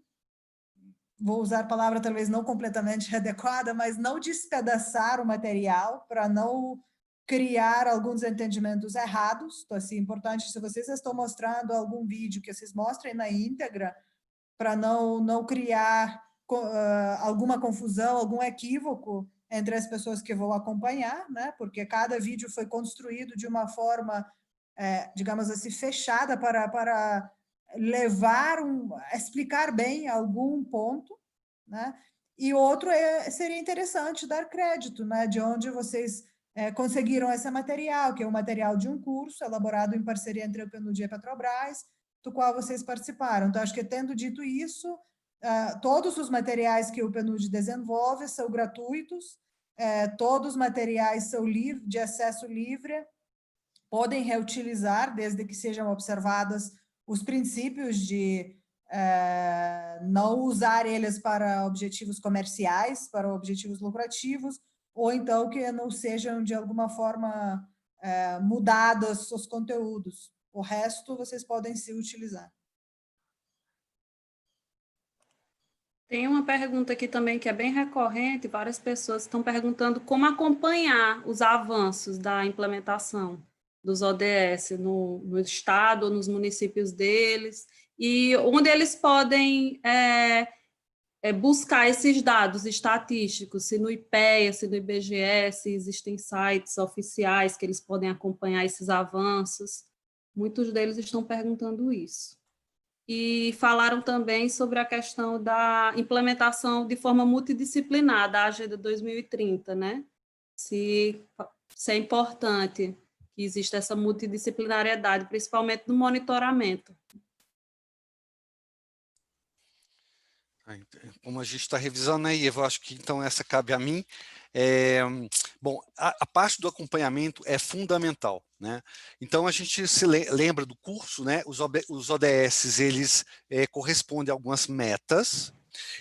vou usar a palavra talvez não completamente adequada, mas não despedaçar o material para não criar alguns entendimentos errados. Então, assim, importante, se vocês estão mostrando algum vídeo, que vocês mostrem na íntegra, para não criar alguma confusão, algum equívoco entre as pessoas que vão acompanhar, né? Porque cada vídeo foi construído de uma forma, digamos assim, fechada para levar explicar bem algum ponto, né? E outro seria interessante dar crédito, né? De onde vocês conseguiram esse material, que é um material de um curso elaborado em parceria entre o PNUD e a Petrobras, do qual vocês participaram. Então, acho que tendo dito isso, todos os materiais que o PNUD desenvolve são gratuitos, todos os materiais são de acesso livre, podem reutilizar, desde que sejam observadas os princípios de não usar eles para objetivos comerciais, para objetivos lucrativos, ou então que não sejam, de alguma forma, mudados os conteúdos. O resto, vocês podem se utilizar. Tem uma pergunta aqui também que é bem recorrente, várias pessoas estão perguntando como acompanhar os avanços da implementação dos ODS no estado, nos municípios deles, e onde eles podem buscar esses dados estatísticos, se no IPEA, se no IBGE, se existem sites oficiais que eles podem acompanhar esses avanços. Muitos deles estão perguntando isso. E falaram também sobre a questão da implementação de forma multidisciplinar da Agenda 2030, né? Se é importante que exista essa multidisciplinariedade, principalmente no monitoramento. Como a gente está revisando aí, eu acho que então essa cabe a mim. Bom, a parte do acompanhamento é fundamental, né? Então a gente se lembra do curso, né? Os ODS, eles correspondem a algumas metas,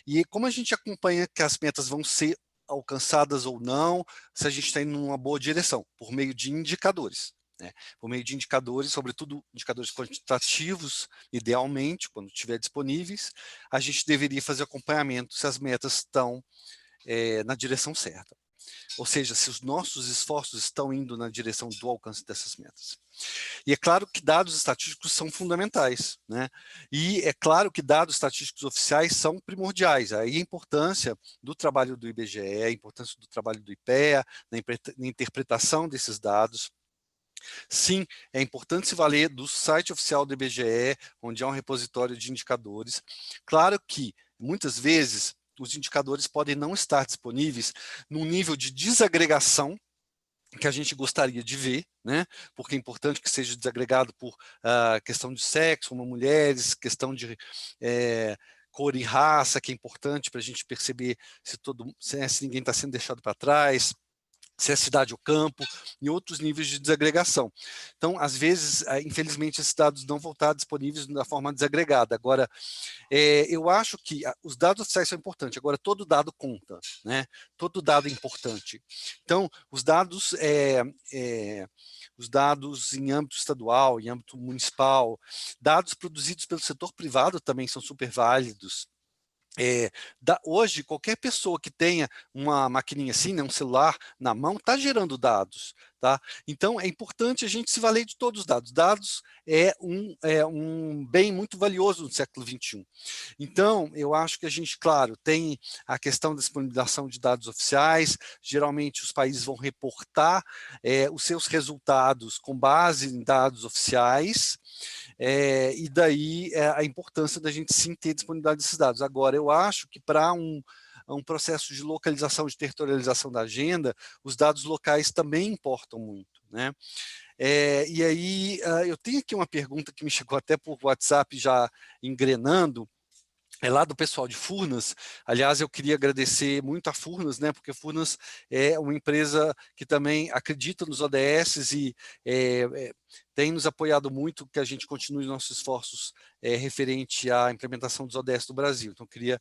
e como a gente acompanha que as metas vão ser alcançadas ou não, se a gente está indo numa boa direção, por meio de indicadores, né? Por meio de indicadores, sobretudo indicadores quantitativos, idealmente, quando estiver disponíveis, a gente deveria fazer acompanhamento se as metas estão na direção certa. ou seja, se os nossos esforços estão indo na direção do alcance dessas metas. E é claro que dados estatísticos são fundamentais, né? E é claro que dados estatísticos oficiais são primordiais. Aí a importância do trabalho do IBGE, a importância do trabalho do IPEA, na interpretação desses dados. Sim, é importante se valer do site oficial do IBGE, onde há um repositório de indicadores. Claro que, muitas vezes, os indicadores podem não estar disponíveis num nível de desagregação que a gente gostaria de ver, né? Porque é importante que seja desagregado por questão de sexo, como mulheres, questão de cor e raça, que é importante para a gente perceber se ninguém está sendo deixado para trás, se é cidade ou campo, e outros níveis de desagregação. Então, às vezes, infelizmente, esses dados não vão estar disponíveis da forma desagregada. Agora, eu acho que os dados oficiais são importantes, agora todo dado conta, né? Todo dado é importante. Então, os dados em âmbito estadual, em âmbito municipal, dados produzidos pelo setor privado também são super válidos. Hoje, qualquer pessoa que tenha uma maquininha assim, né, um celular na mão, está gerando dados. Tá? Então, é importante a gente se valer de todos os dados. Dados é um bem muito valioso no século XXI. Então, eu acho que a gente, claro, tem a questão da disponibilização de dados oficiais, geralmente os países vão reportar os seus resultados com base em dados oficiais, e daí a importância da gente sim ter disponibilidade desses dados. Agora, eu acho que para um processo de localização, de territorialização da agenda, os dados locais também importam muito, né? E aí, eu tenho aqui uma pergunta que me chegou até por WhatsApp já engrenando, é lá do pessoal de Furnas. Aliás, eu queria agradecer muito a Furnas, né, porque Furnas é uma empresa que também acredita nos ODS e tem nos apoiado muito que a gente continue nossos esforços referente à implementação dos ODS do Brasil. Então, eu queria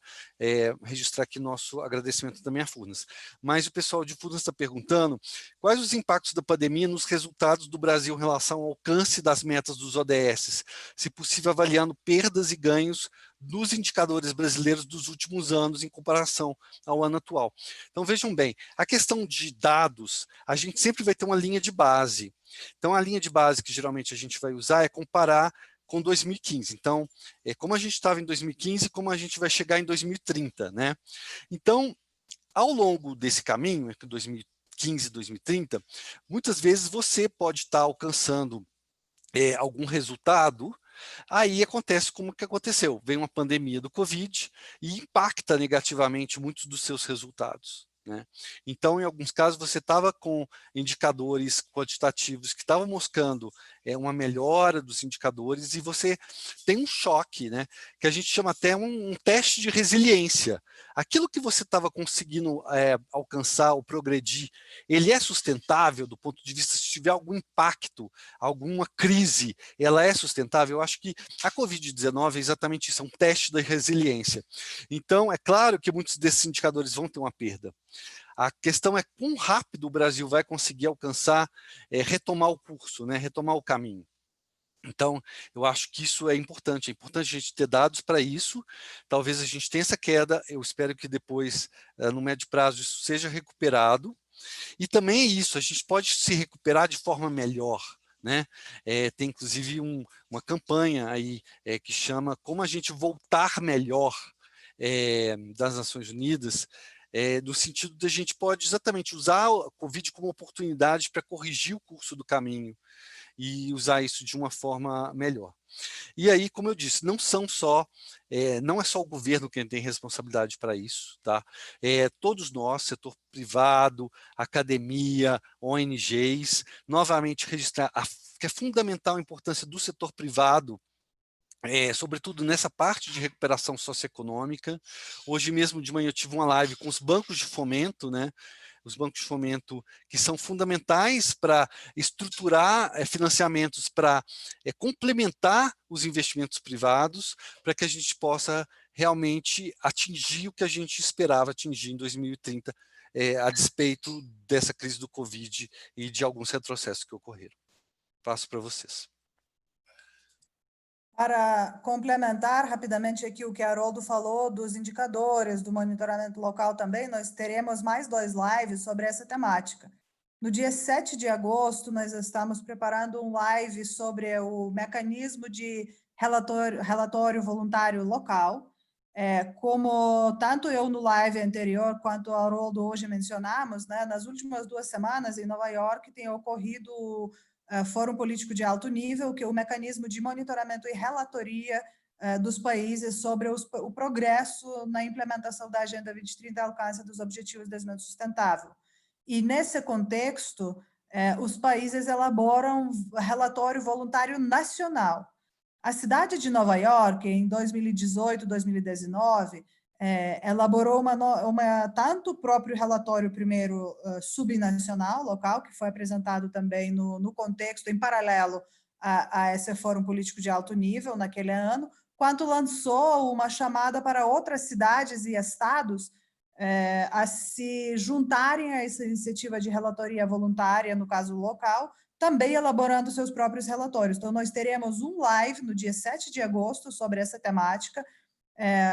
registrar aqui nosso agradecimento também à Furnas. Mas o pessoal de Furnas está perguntando quais os impactos da pandemia nos resultados do Brasil em relação ao alcance das metas dos ODS, se possível avaliando perdas e ganhos dos indicadores brasileiros dos últimos anos em comparação ao ano atual. Então, vejam bem, a questão de dados, a gente sempre vai ter uma linha de base. Então, a linha de base que geralmente a gente vai usar é comparar com 2015. Então, como a gente estava em 2015, como a gente vai chegar em 2030, né? Então, ao longo desse caminho, entre 2015 e 2030, muitas vezes você pode estar alcançando algum resultado. Aí acontece como que aconteceu, vem uma pandemia do Covid e impacta negativamente muitos dos seus resultados, né? Então, em alguns casos, você estava com indicadores quantitativos que estavam mostrando uma melhora dos indicadores e você tem um choque, né? Que a gente chama até um teste de resiliência. Aquilo que você estava conseguindo alcançar ou progredir, ele é sustentável do ponto de vista, se tiver algum impacto, alguma crise, ela é sustentável? Eu acho que a Covid-19 é exatamente isso, é um teste da resiliência. Então, é claro que muitos desses indicadores vão ter uma perda. A questão é quão rápido o Brasil vai conseguir alcançar, retomar o curso, né, retomar o caminho. Então, eu acho que isso é importante a gente ter dados para isso. Talvez a gente tenha essa queda, eu espero que depois, no médio prazo, isso seja recuperado. E também é isso, a gente pode se recuperar de forma melhor, né? Tem inclusive uma campanha aí que chama Como a gente voltar melhor, das Nações Unidas, no sentido de a gente pode exatamente usar a Covid como oportunidade para corrigir o curso do caminho e usar isso de uma forma melhor. E aí, como eu disse, não é só o governo quem tem responsabilidade para isso, tá? Todos nós, setor privado, academia, ONGs, novamente registrar que é fundamental a importância do setor privado, sobretudo nessa parte de recuperação socioeconômica. Hoje mesmo de manhã eu tive uma live com os bancos de fomento, né? Os bancos de fomento que são fundamentais para estruturar financiamentos para complementar os investimentos privados, para que a gente possa realmente atingir o que a gente esperava atingir em 2030, a despeito dessa crise do Covid e de alguns retrocessos que ocorreram. Passo para vocês. Para complementar rapidamente aqui o que a Haroldo falou dos indicadores, do monitoramento local também, nós teremos mais 2 lives sobre essa temática. No dia 7 de agosto, nós estamos preparando um live sobre o mecanismo de relatório voluntário local. Como tanto eu no live anterior, quanto a Haroldo hoje mencionamos, né, nas últimas 2 semanas em Nova York tem ocorrido Fórum Político de Alto Nível, que é o mecanismo de monitoramento e relatoria dos países sobre o progresso na implementação da Agenda 2030 e alcance dos Objetivos de Desenvolvimento Sustentável. E, nesse contexto, os países elaboram relatório voluntário nacional. A cidade de Nova York, em 2018, 2019, elaborou tanto o próprio relatório primeiro subnacional, local, que foi apresentado também no contexto, em paralelo a esse fórum político de alto nível naquele ano, quanto lançou uma chamada para outras cidades e estados a se juntarem a essa iniciativa de relatoria voluntária, no caso local, também elaborando seus próprios relatórios. Então, nós teremos um live no dia 7 de agosto sobre essa temática.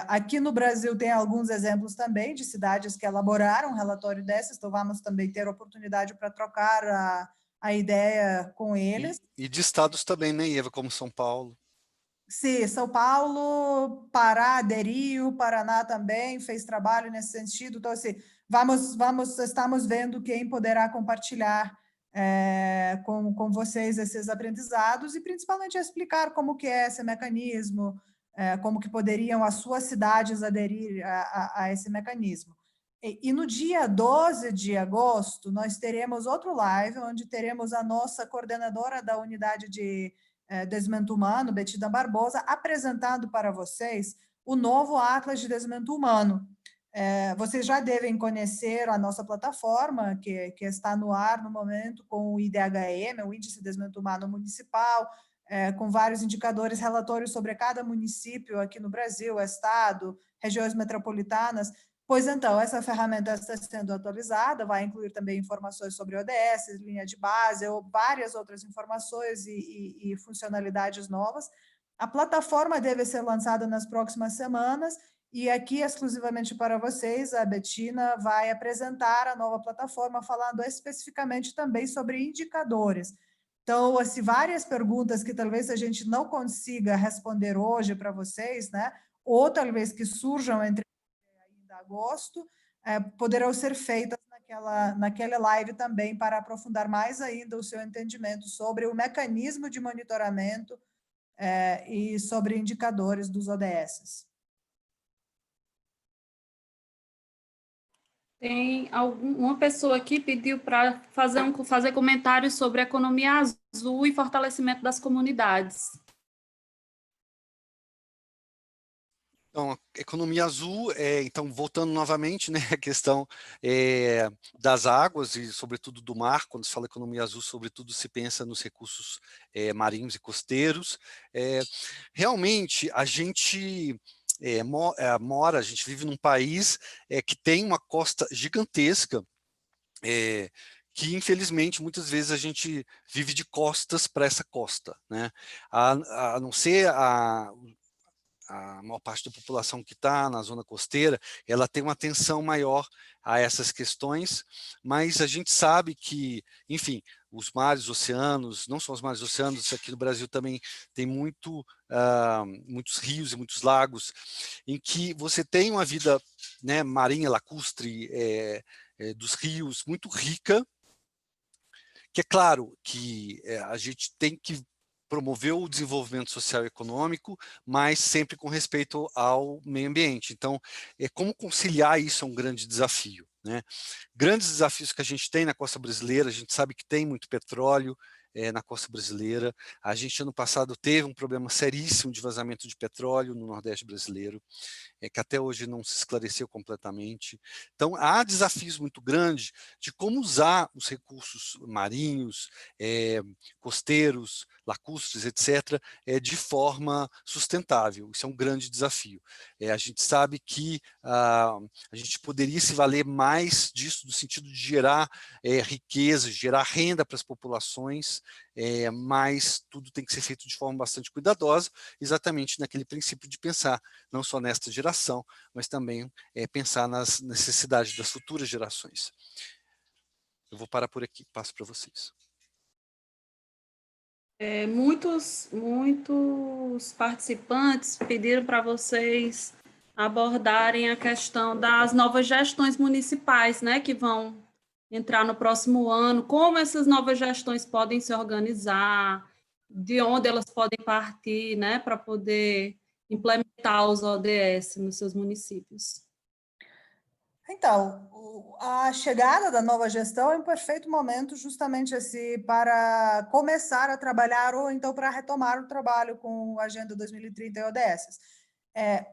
Aqui no Brasil tem alguns exemplos também de cidades que elaboraram um relatório desses, então vamos também ter oportunidade para trocar a ideia com eles. E de estados também, né, Eva, como São Paulo. Sim, São Paulo, Pará aderiu, Paraná também fez trabalho nesse sentido. Então, assim, estamos vendo quem poderá compartilhar com vocês esses aprendizados e principalmente explicar como que é esse mecanismo, como que poderiam as suas cidades aderir a esse mecanismo. E no dia 12 de agosto, nós teremos outro live, onde teremos a nossa coordenadora da unidade de desenvolvimento humano, Bettina Barbosa, apresentando para vocês o novo Atlas de Desenvolvimento Humano. Vocês já devem conhecer a nossa plataforma, que está no ar no momento, com o IDHM, o Índice de Desenvolvimento Humano Municipal, com vários indicadores, relatórios sobre cada município aqui no Brasil, estado, regiões metropolitanas. Pois então, essa ferramenta está sendo atualizada, vai incluir também informações sobre ODS, linha de base, ou várias outras informações e funcionalidades novas. A plataforma deve ser lançada nas próximas semanas, e aqui, exclusivamente para vocês, a Bettina vai apresentar a nova plataforma, falando especificamente também sobre indicadores. Então, assim, várias perguntas que talvez a gente não consiga responder hoje para vocês, né? Ou talvez que surjam entre agosto, poderão ser feitas naquela live também para aprofundar mais ainda o seu entendimento sobre o mecanismo de monitoramento e sobre indicadores dos ODS. Tem uma pessoa aqui pediu para fazer comentários sobre a economia azul e fortalecimento das comunidades. Então, economia azul, então, voltando novamente, né, a questão das águas e, sobretudo, do mar. Quando se fala economia azul, sobretudo, se pensa nos recursos marinhos e costeiros. Realmente, a gente a gente vive num país que tem uma costa gigantesca, que, infelizmente, muitas vezes a gente vive de costas para essa costa, né? A não ser a maior parte da população que está na zona costeira, ela tem uma atenção maior a essas questões, mas a gente sabe que, enfim, os mares, oceanos, não só os mares, oceanos, aqui no Brasil também tem muitos rios e muitos lagos, em que você tem uma vida, né, marinha, lacustre, dos rios, muito rica, que é claro que a gente tem que promover o desenvolvimento social e econômico, mas sempre com respeito ao meio ambiente. Então, como conciliar isso é um grande desafio, né? Grandes desafios que a gente tem na costa brasileira, a gente sabe que tem muito petróleo na costa brasileira. A gente, ano passado, teve um problema seríssimo de vazamento de petróleo no Nordeste brasileiro. que até hoje não se esclareceu completamente. Então, há desafios muito grandes de como usar os recursos marinhos, costeiros, lacustres, etc., de forma sustentável. Isso é um grande desafio. A gente sabe que a gente poderia se valer mais disso, no sentido de gerar riqueza, gerar renda para as populações, mas tudo tem que ser feito de forma bastante cuidadosa, exatamente naquele princípio de pensar não só nesta geração, mas também pensar nas necessidades das futuras gerações. Eu vou parar por aqui, passo para vocês. Muitos participantes pediram para vocês abordarem a questão das novas gestões municipais, né, que vão entrar no próximo ano, como essas novas gestões podem se organizar, de onde elas podem partir, né, para poder implementar os ODS nos seus municípios. Então, a chegada da nova gestão é um perfeito momento justamente para começar a trabalhar ou então para retomar o trabalho com a Agenda 2030 e ODS.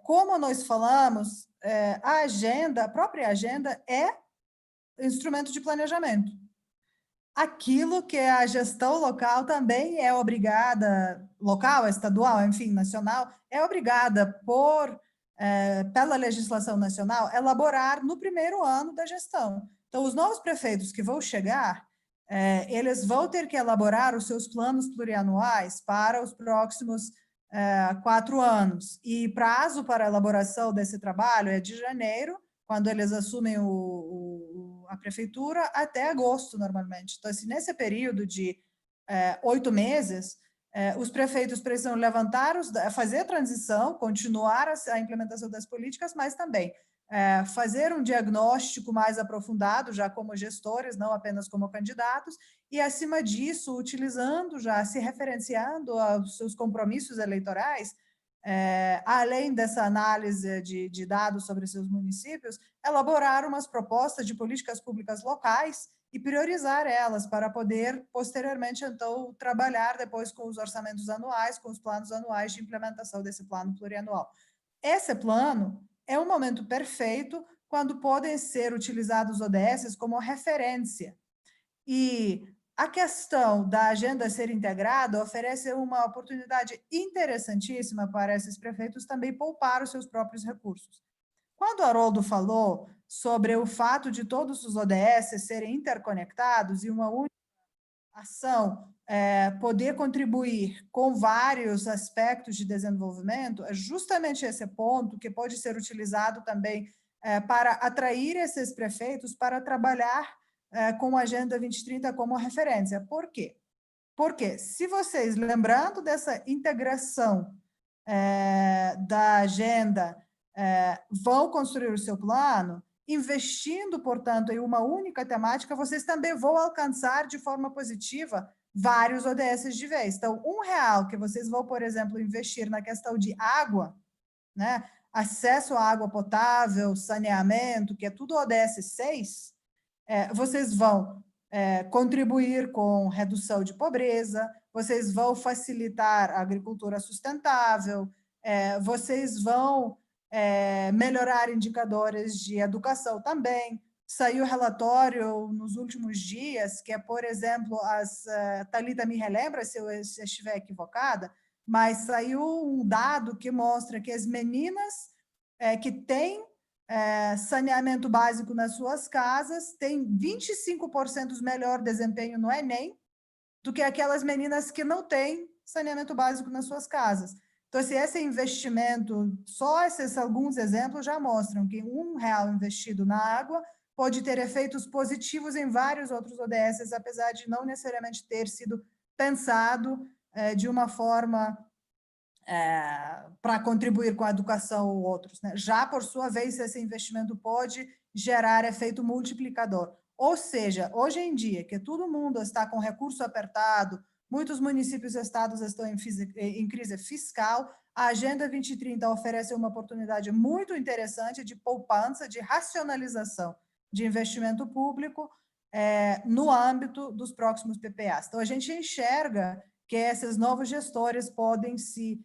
Como nós falamos, a própria agenda é instrumento de planejamento. Aquilo que a gestão local também é obrigada, local, estadual, enfim, nacional, é obrigada pela legislação nacional, elaborar no primeiro ano da gestão. Então, os novos prefeitos que vão chegar, eles vão ter que elaborar os seus planos plurianuais para os próximos 4 anos. E prazo para a elaboração desse trabalho é de janeiro, quando eles assumem a prefeitura, até agosto, normalmente. Então, assim, nesse período de 8 meses, os prefeitos precisam fazer a transição, continuar a implementação das políticas, mas também fazer um diagnóstico mais aprofundado, já como gestores, não apenas como candidatos, e, acima disso, se referenciando aos seus compromissos eleitorais, além dessa análise de dados sobre seus municípios, elaborar umas propostas de políticas públicas locais e priorizar elas para poder, posteriormente, então, trabalhar depois com os orçamentos anuais, com os planos anuais de implementação desse plano plurianual. Esse plano é um momento perfeito quando podem ser utilizados ODS como referência. E a questão da agenda ser integrada oferece uma oportunidade interessantíssima para esses prefeitos também poupar os seus próprios recursos. Quando o Haroldo falou sobre o fato de todos os ODS serem interconectados e uma única ação poder contribuir com vários aspectos de desenvolvimento, é justamente esse ponto que pode ser utilizado também para atrair esses prefeitos para trabalhar com a Agenda 2030 como referência. Por quê? Porque, se vocês, lembrando dessa integração da agenda, vão construir o seu plano, investindo, portanto, em uma única temática, vocês também vão alcançar de forma positiva vários ODS de vez. Então, R$1 que vocês vão, por exemplo, investir na questão de água, né, acesso à água potável, saneamento, que é tudo ODS 6, vocês vão contribuir com redução de pobreza, vocês vão facilitar a agricultura sustentável, vocês vão melhorar indicadores de educação também. Saiu relatório nos últimos dias, que por exemplo, Thalita me relembra se eu estiver equivocada, mas saiu um dado que mostra que as meninas que têm saneamento básico nas suas casas têm 25% melhor desempenho no Enem do que aquelas meninas que não têm saneamento básico nas suas casas. Então, esse investimento, só esses alguns exemplos já mostram que R$1 investido na água pode ter efeitos positivos em vários outros ODS, apesar de não necessariamente ter sido pensado de uma forma para contribuir com a educação ou outros, né? Já, por sua vez, esse investimento pode gerar efeito multiplicador. Ou seja, hoje em dia, que todo mundo está com recurso apertado, muitos municípios e estados estão em crise fiscal, a Agenda 2030 oferece uma oportunidade muito interessante de poupança, de racionalização de investimento público no âmbito dos próximos PPAs. Então, a gente enxerga que esses novos gestores podem se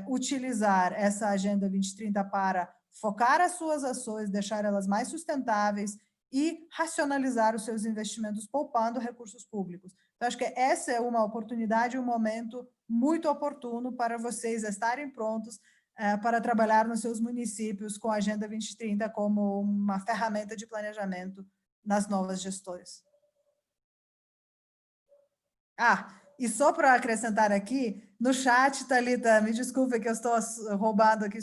utilizar essa Agenda 2030 para focar as suas ações, deixar elas mais sustentáveis e racionalizar os seus investimentos poupando recursos públicos. Então, acho que essa é uma oportunidade, um momento muito oportuno para vocês estarem prontos para trabalhar nos seus municípios com a Agenda 2030 como uma ferramenta de planejamento nas novas gestões. E só para acrescentar aqui, no chat, Thalita, me desculpe que eu estou roubando aqui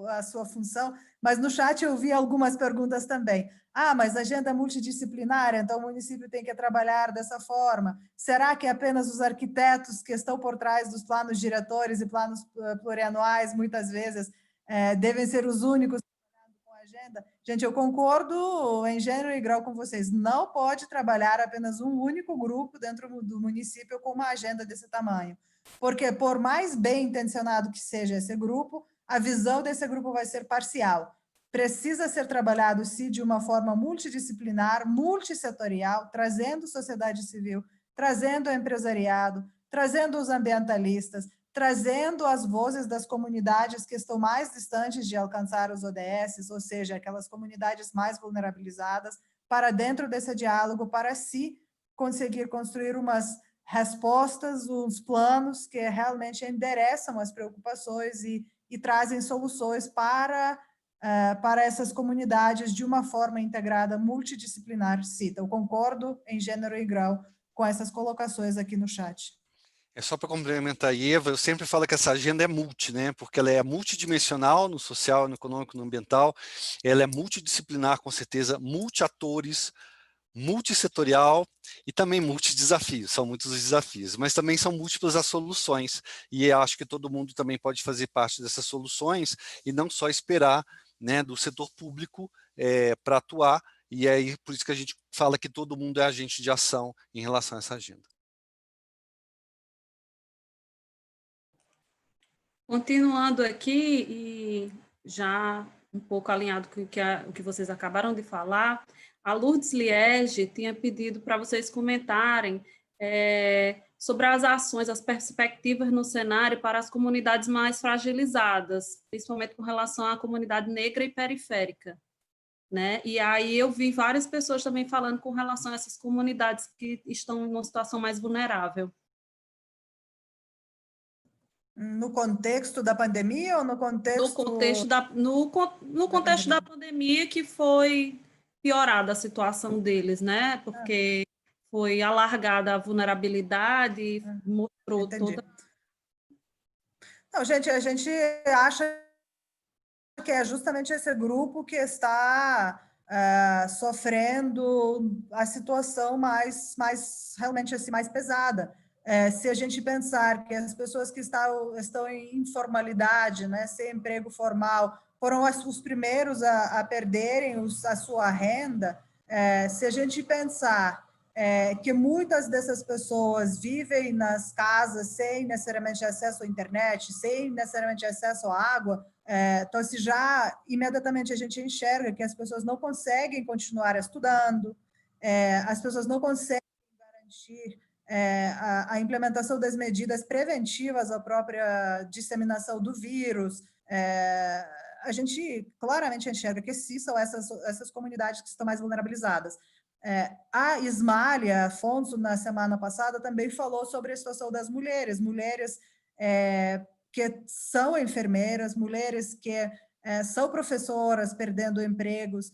a sua função, mas no chat eu vi algumas perguntas também. Mas agenda multidisciplinar, então o município tem que trabalhar dessa forma. Será que apenas os arquitetos que estão por trás dos planos diretores e planos plurianuais, muitas vezes, devem ser os únicos com a agenda? Gente, eu concordo em gênero e grau com vocês. Não pode trabalhar apenas um único grupo dentro do município com uma agenda desse tamanho. Porque, por mais bem intencionado que seja esse grupo, a visão desse grupo vai ser parcial. Precisa ser trabalhado, sim, de uma forma multidisciplinar, multissetorial, trazendo sociedade civil, trazendo o empresariado, trazendo os ambientalistas, trazendo as vozes das comunidades que estão mais distantes de alcançar os ODS, ou seja, aquelas comunidades mais vulnerabilizadas, para dentro desse diálogo, para se conseguir construir umas respostas, uns planos que realmente endereçam as preocupações e trazem soluções para essas comunidades de uma forma integrada, multidisciplinar, cita. Eu concordo em gênero e grau com essas colocações aqui no chat. Só para complementar a Eva, eu sempre falo que essa agenda é multi, né? Porque ela é multidimensional no social, no econômico, no ambiental, ela é multidisciplinar, com certeza, multi-atores, multissetorial e também multidesafios, são muitos os desafios, mas também são múltiplas as soluções, e eu acho que todo mundo também pode fazer parte dessas soluções e não só esperar, né, do setor público para atuar, e aí por isso que a gente fala que todo mundo é agente de ação em relação a essa agenda. Continuando aqui, e já um pouco alinhado com o que vocês acabaram de falar, a Lourdes Liege tinha pedido para vocês comentarem sobre as ações, as perspectivas no cenário para as comunidades mais fragilizadas, principalmente com relação à comunidade negra e periférica, né? E aí eu vi várias pessoas também falando com relação a essas comunidades que estão em uma situação mais vulnerável. No contexto da pandemia ou no contexto... No contexto da pandemia, que foi piorada a situação deles, né? Porque foi alargada a vulnerabilidade, mostrou toda... Não, gente, a gente acha que é justamente esse grupo que está sofrendo a situação mais realmente assim, mais pesada. Se a gente pensar que as pessoas que estão em informalidade, né, sem emprego formal, foram os primeiros a perderem a sua renda, se a gente pensar que muitas dessas pessoas vivem nas casas sem necessariamente acesso à internet, sem necessariamente acesso à água, então, se já imediatamente a gente enxerga que as pessoas não conseguem continuar estudando, as pessoas não conseguem garantir a implementação das medidas preventivas à própria disseminação do vírus, a gente claramente enxerga que sim, são essas comunidades que estão mais vulnerabilizadas. A Ismália Afonso, na semana passada, também falou sobre a situação das mulheres que são enfermeiras, mulheres que são professoras perdendo empregos,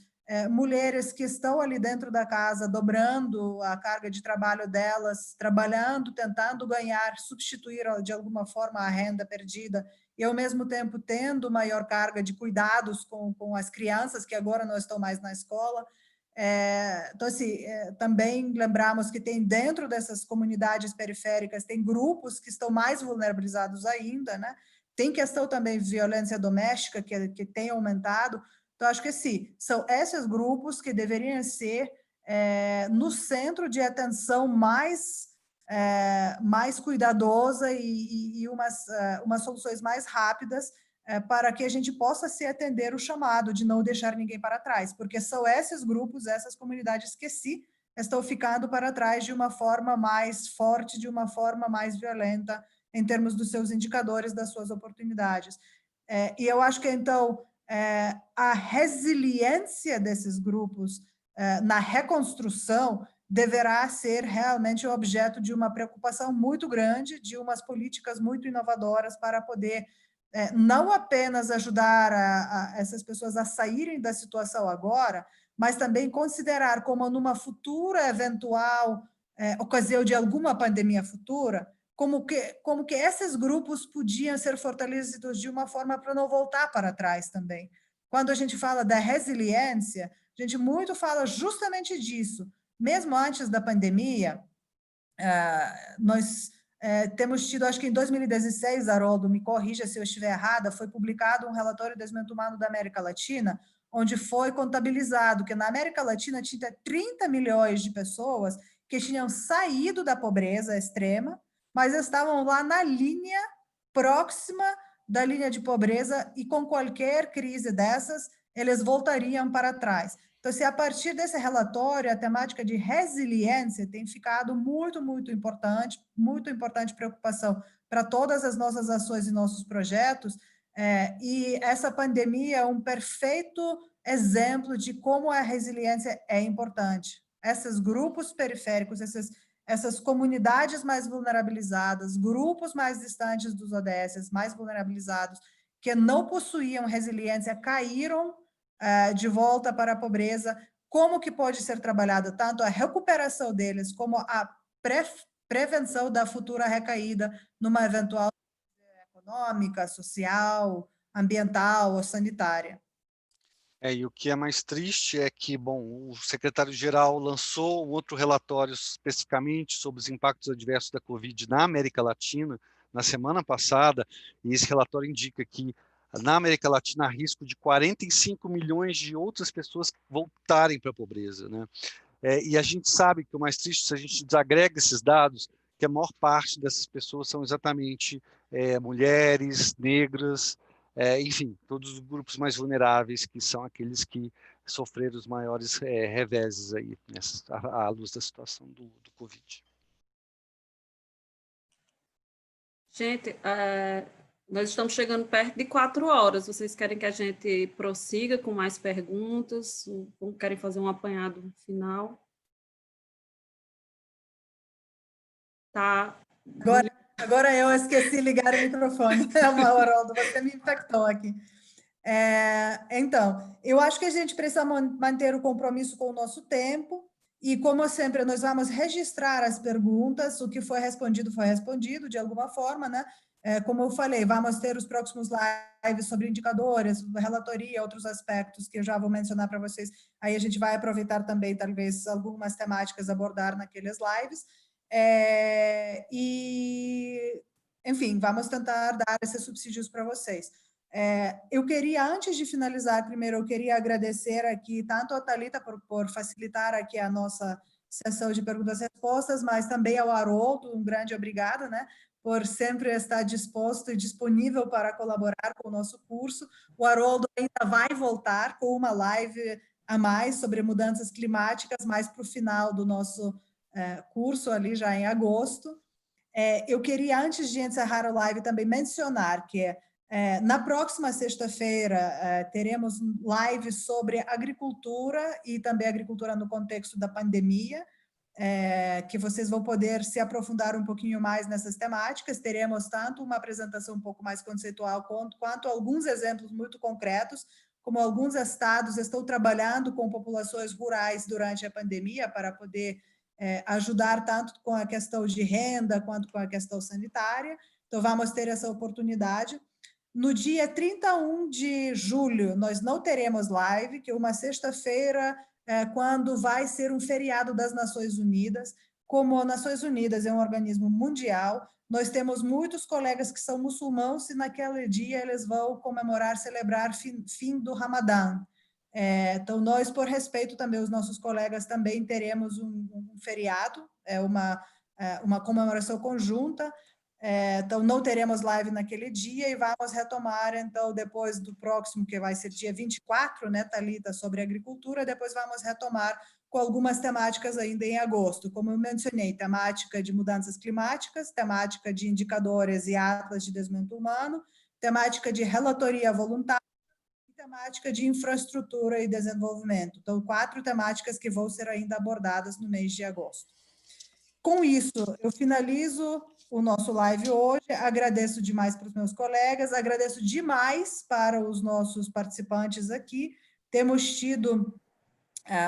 mulheres que estão ali dentro da casa, dobrando a carga de trabalho delas, trabalhando, tentando ganhar, substituir de alguma forma a renda perdida, e ao mesmo tempo tendo maior carga de cuidados com as crianças que agora não estão mais na escola. Então, assim, também lembramos que tem dentro dessas comunidades periféricas, tem grupos que estão mais vulnerabilizados ainda, né? Tem questão também de violência doméstica que tem aumentado. Então, acho que sim, são esses grupos que deveriam ser no centro de atenção mais cuidadosa e umas soluções mais rápidas para que a gente possa se atender o chamado de não deixar ninguém para trás, porque são esses grupos, essas comunidades que sim estão ficando para trás de uma forma mais forte, de uma forma mais violenta em termos dos seus indicadores, das suas oportunidades. E eu acho que, então, a resiliência desses grupos na reconstrução deverá ser realmente objeto de uma preocupação muito grande, de umas políticas muito inovadoras para poder não apenas ajudar essas pessoas a saírem da situação agora, mas também considerar como numa futura eventual ocasião de alguma pandemia futura, como que esses grupos podiam ser fortalecidos de uma forma para não voltar para trás também. Quando a gente fala da resiliência, a gente muito fala justamente disso. Mesmo antes da pandemia, nós temos tido, acho que em 2016, Haroldo, me corrija se eu estiver errada, foi publicado um relatório de desenvolvimento humano da América Latina, onde foi contabilizado que na América Latina tinha 30 milhões de pessoas que tinham saído da pobreza extrema, mas estavam lá na linha próxima da linha de pobreza e com qualquer crise dessas, eles voltariam para trás. Então, se a partir desse relatório, a temática de resiliência tem ficado muito importante preocupação para todas as nossas ações e nossos projetos, e essa pandemia é um perfeito exemplo de como a resiliência é importante. Esses grupos periféricos, essas comunidades mais vulnerabilizadas, grupos mais distantes dos ODS, mais vulnerabilizados, que não possuíam resiliência, caíram de volta para a pobreza. Como que pode ser trabalhada tanto a recuperação deles, como a prevenção da futura recaída numa eventual econômica, social, ambiental ou sanitária. E o que é mais triste é que, bom, o secretário-geral lançou um outro relatório especificamente sobre os impactos adversos da Covid na América Latina na semana passada, e esse relatório indica que na América Latina há risco de 45 milhões de outras pessoas voltarem para a pobreza, né? E a gente sabe que o mais triste, se a gente desagrega esses dados, que a maior parte dessas pessoas são exatamente mulheres, negras, enfim, todos os grupos mais vulneráveis, que são aqueles que sofreram os maiores reveses aí, à luz da situação do Covid. Gente, nós estamos chegando perto de 4 horas. Vocês querem que a gente prossiga com mais perguntas? Ou querem fazer um apanhado final? Tá. Agora eu esqueci de ligar o microfone. Haroldo, você me impactou aqui. Então, eu acho que a gente precisa manter o compromisso com o nosso tempo e, como sempre, nós vamos registrar as perguntas, o que foi respondido de alguma forma, né? Como eu falei, vamos ter os próximos lives sobre indicadores, relatoria, outros aspectos que eu já vou mencionar para vocês. Aí a gente vai aproveitar também, talvez, algumas temáticas a abordar naqueles lives. E, enfim, vamos tentar dar esses subsídios para vocês. Eu queria, antes de finalizar, primeiro, eu queria agradecer aqui tanto a Thalita por facilitar aqui a nossa sessão de perguntas e respostas, mas também ao Haroldo, um grande obrigado, né, por sempre estar disposto e disponível para colaborar com o nosso curso. O Haroldo ainda vai voltar com uma live a mais sobre mudanças climáticas, mais para o final do nosso curso, ali já em agosto. Eu queria, antes de encerrar a live, também mencionar que na próxima sexta-feira teremos live sobre agricultura e também agricultura no contexto da pandemia, que vocês vão poder se aprofundar um pouquinho mais nessas temáticas. Teremos tanto uma apresentação um pouco mais conceitual quanto alguns exemplos muito concretos, como alguns estados estão trabalhando com populações rurais durante a pandemia para poder ajudar tanto com a questão de renda quanto com a questão sanitária. Então, vamos ter essa oportunidade. No dia 31 de julho, nós não teremos live, que é uma sexta-feira, quando vai ser um feriado das Nações Unidas. Como as Nações Unidas é um organismo mundial, nós temos muitos colegas que são muçulmanos e naquele dia eles vão comemorar, celebrar fim do Ramadã. Então, nós, por respeito também aos nossos colegas, também teremos um feriado, uma comemoração conjunta. Então, não teremos live naquele dia e vamos retomar, então, depois do próximo, que vai ser dia 24, né, Thalita, sobre agricultura, depois vamos retomar com algumas temáticas ainda em agosto. Como eu mencionei, temática de mudanças climáticas, temática de indicadores e atlas de desenvolvimento humano, temática de relatoria voluntária, temática de infraestrutura e desenvolvimento. Então, 4 temáticas que vão ser ainda abordadas no mês de agosto. Com isso, eu finalizo o nosso live hoje, agradeço demais para os meus colegas, agradeço demais para os nossos participantes aqui, temos tido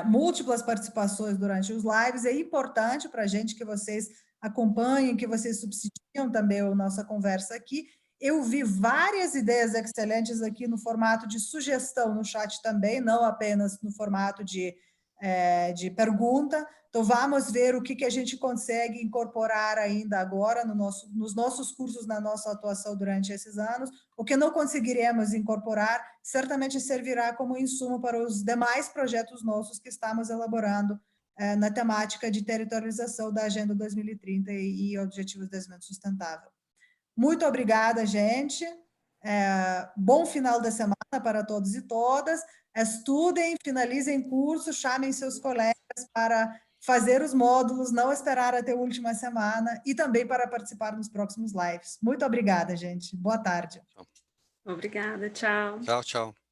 múltiplas participações durante os lives, é importante para a gente que vocês acompanhem, que vocês subsidiam também a nossa conversa aqui. Eu vi várias ideias excelentes aqui no formato de sugestão no chat também, não apenas no formato de pergunta. Então, vamos ver o que a gente consegue incorporar ainda agora nos nossos cursos, na nossa atuação durante esses anos. O que não conseguiremos incorporar, certamente servirá como insumo para os demais projetos nossos que estamos elaborando na temática de territorialização da Agenda 2030 e Objetivos de Desenvolvimento Sustentável. Muito obrigada, gente. Bom final da semana para todos e todas. Estudem, finalizem curso, chamem seus colegas para fazer os módulos, não esperar até a última semana e também para participar nos próximos lives. Muito obrigada, gente. Boa tarde. Obrigada, tchau. Tchau, tchau.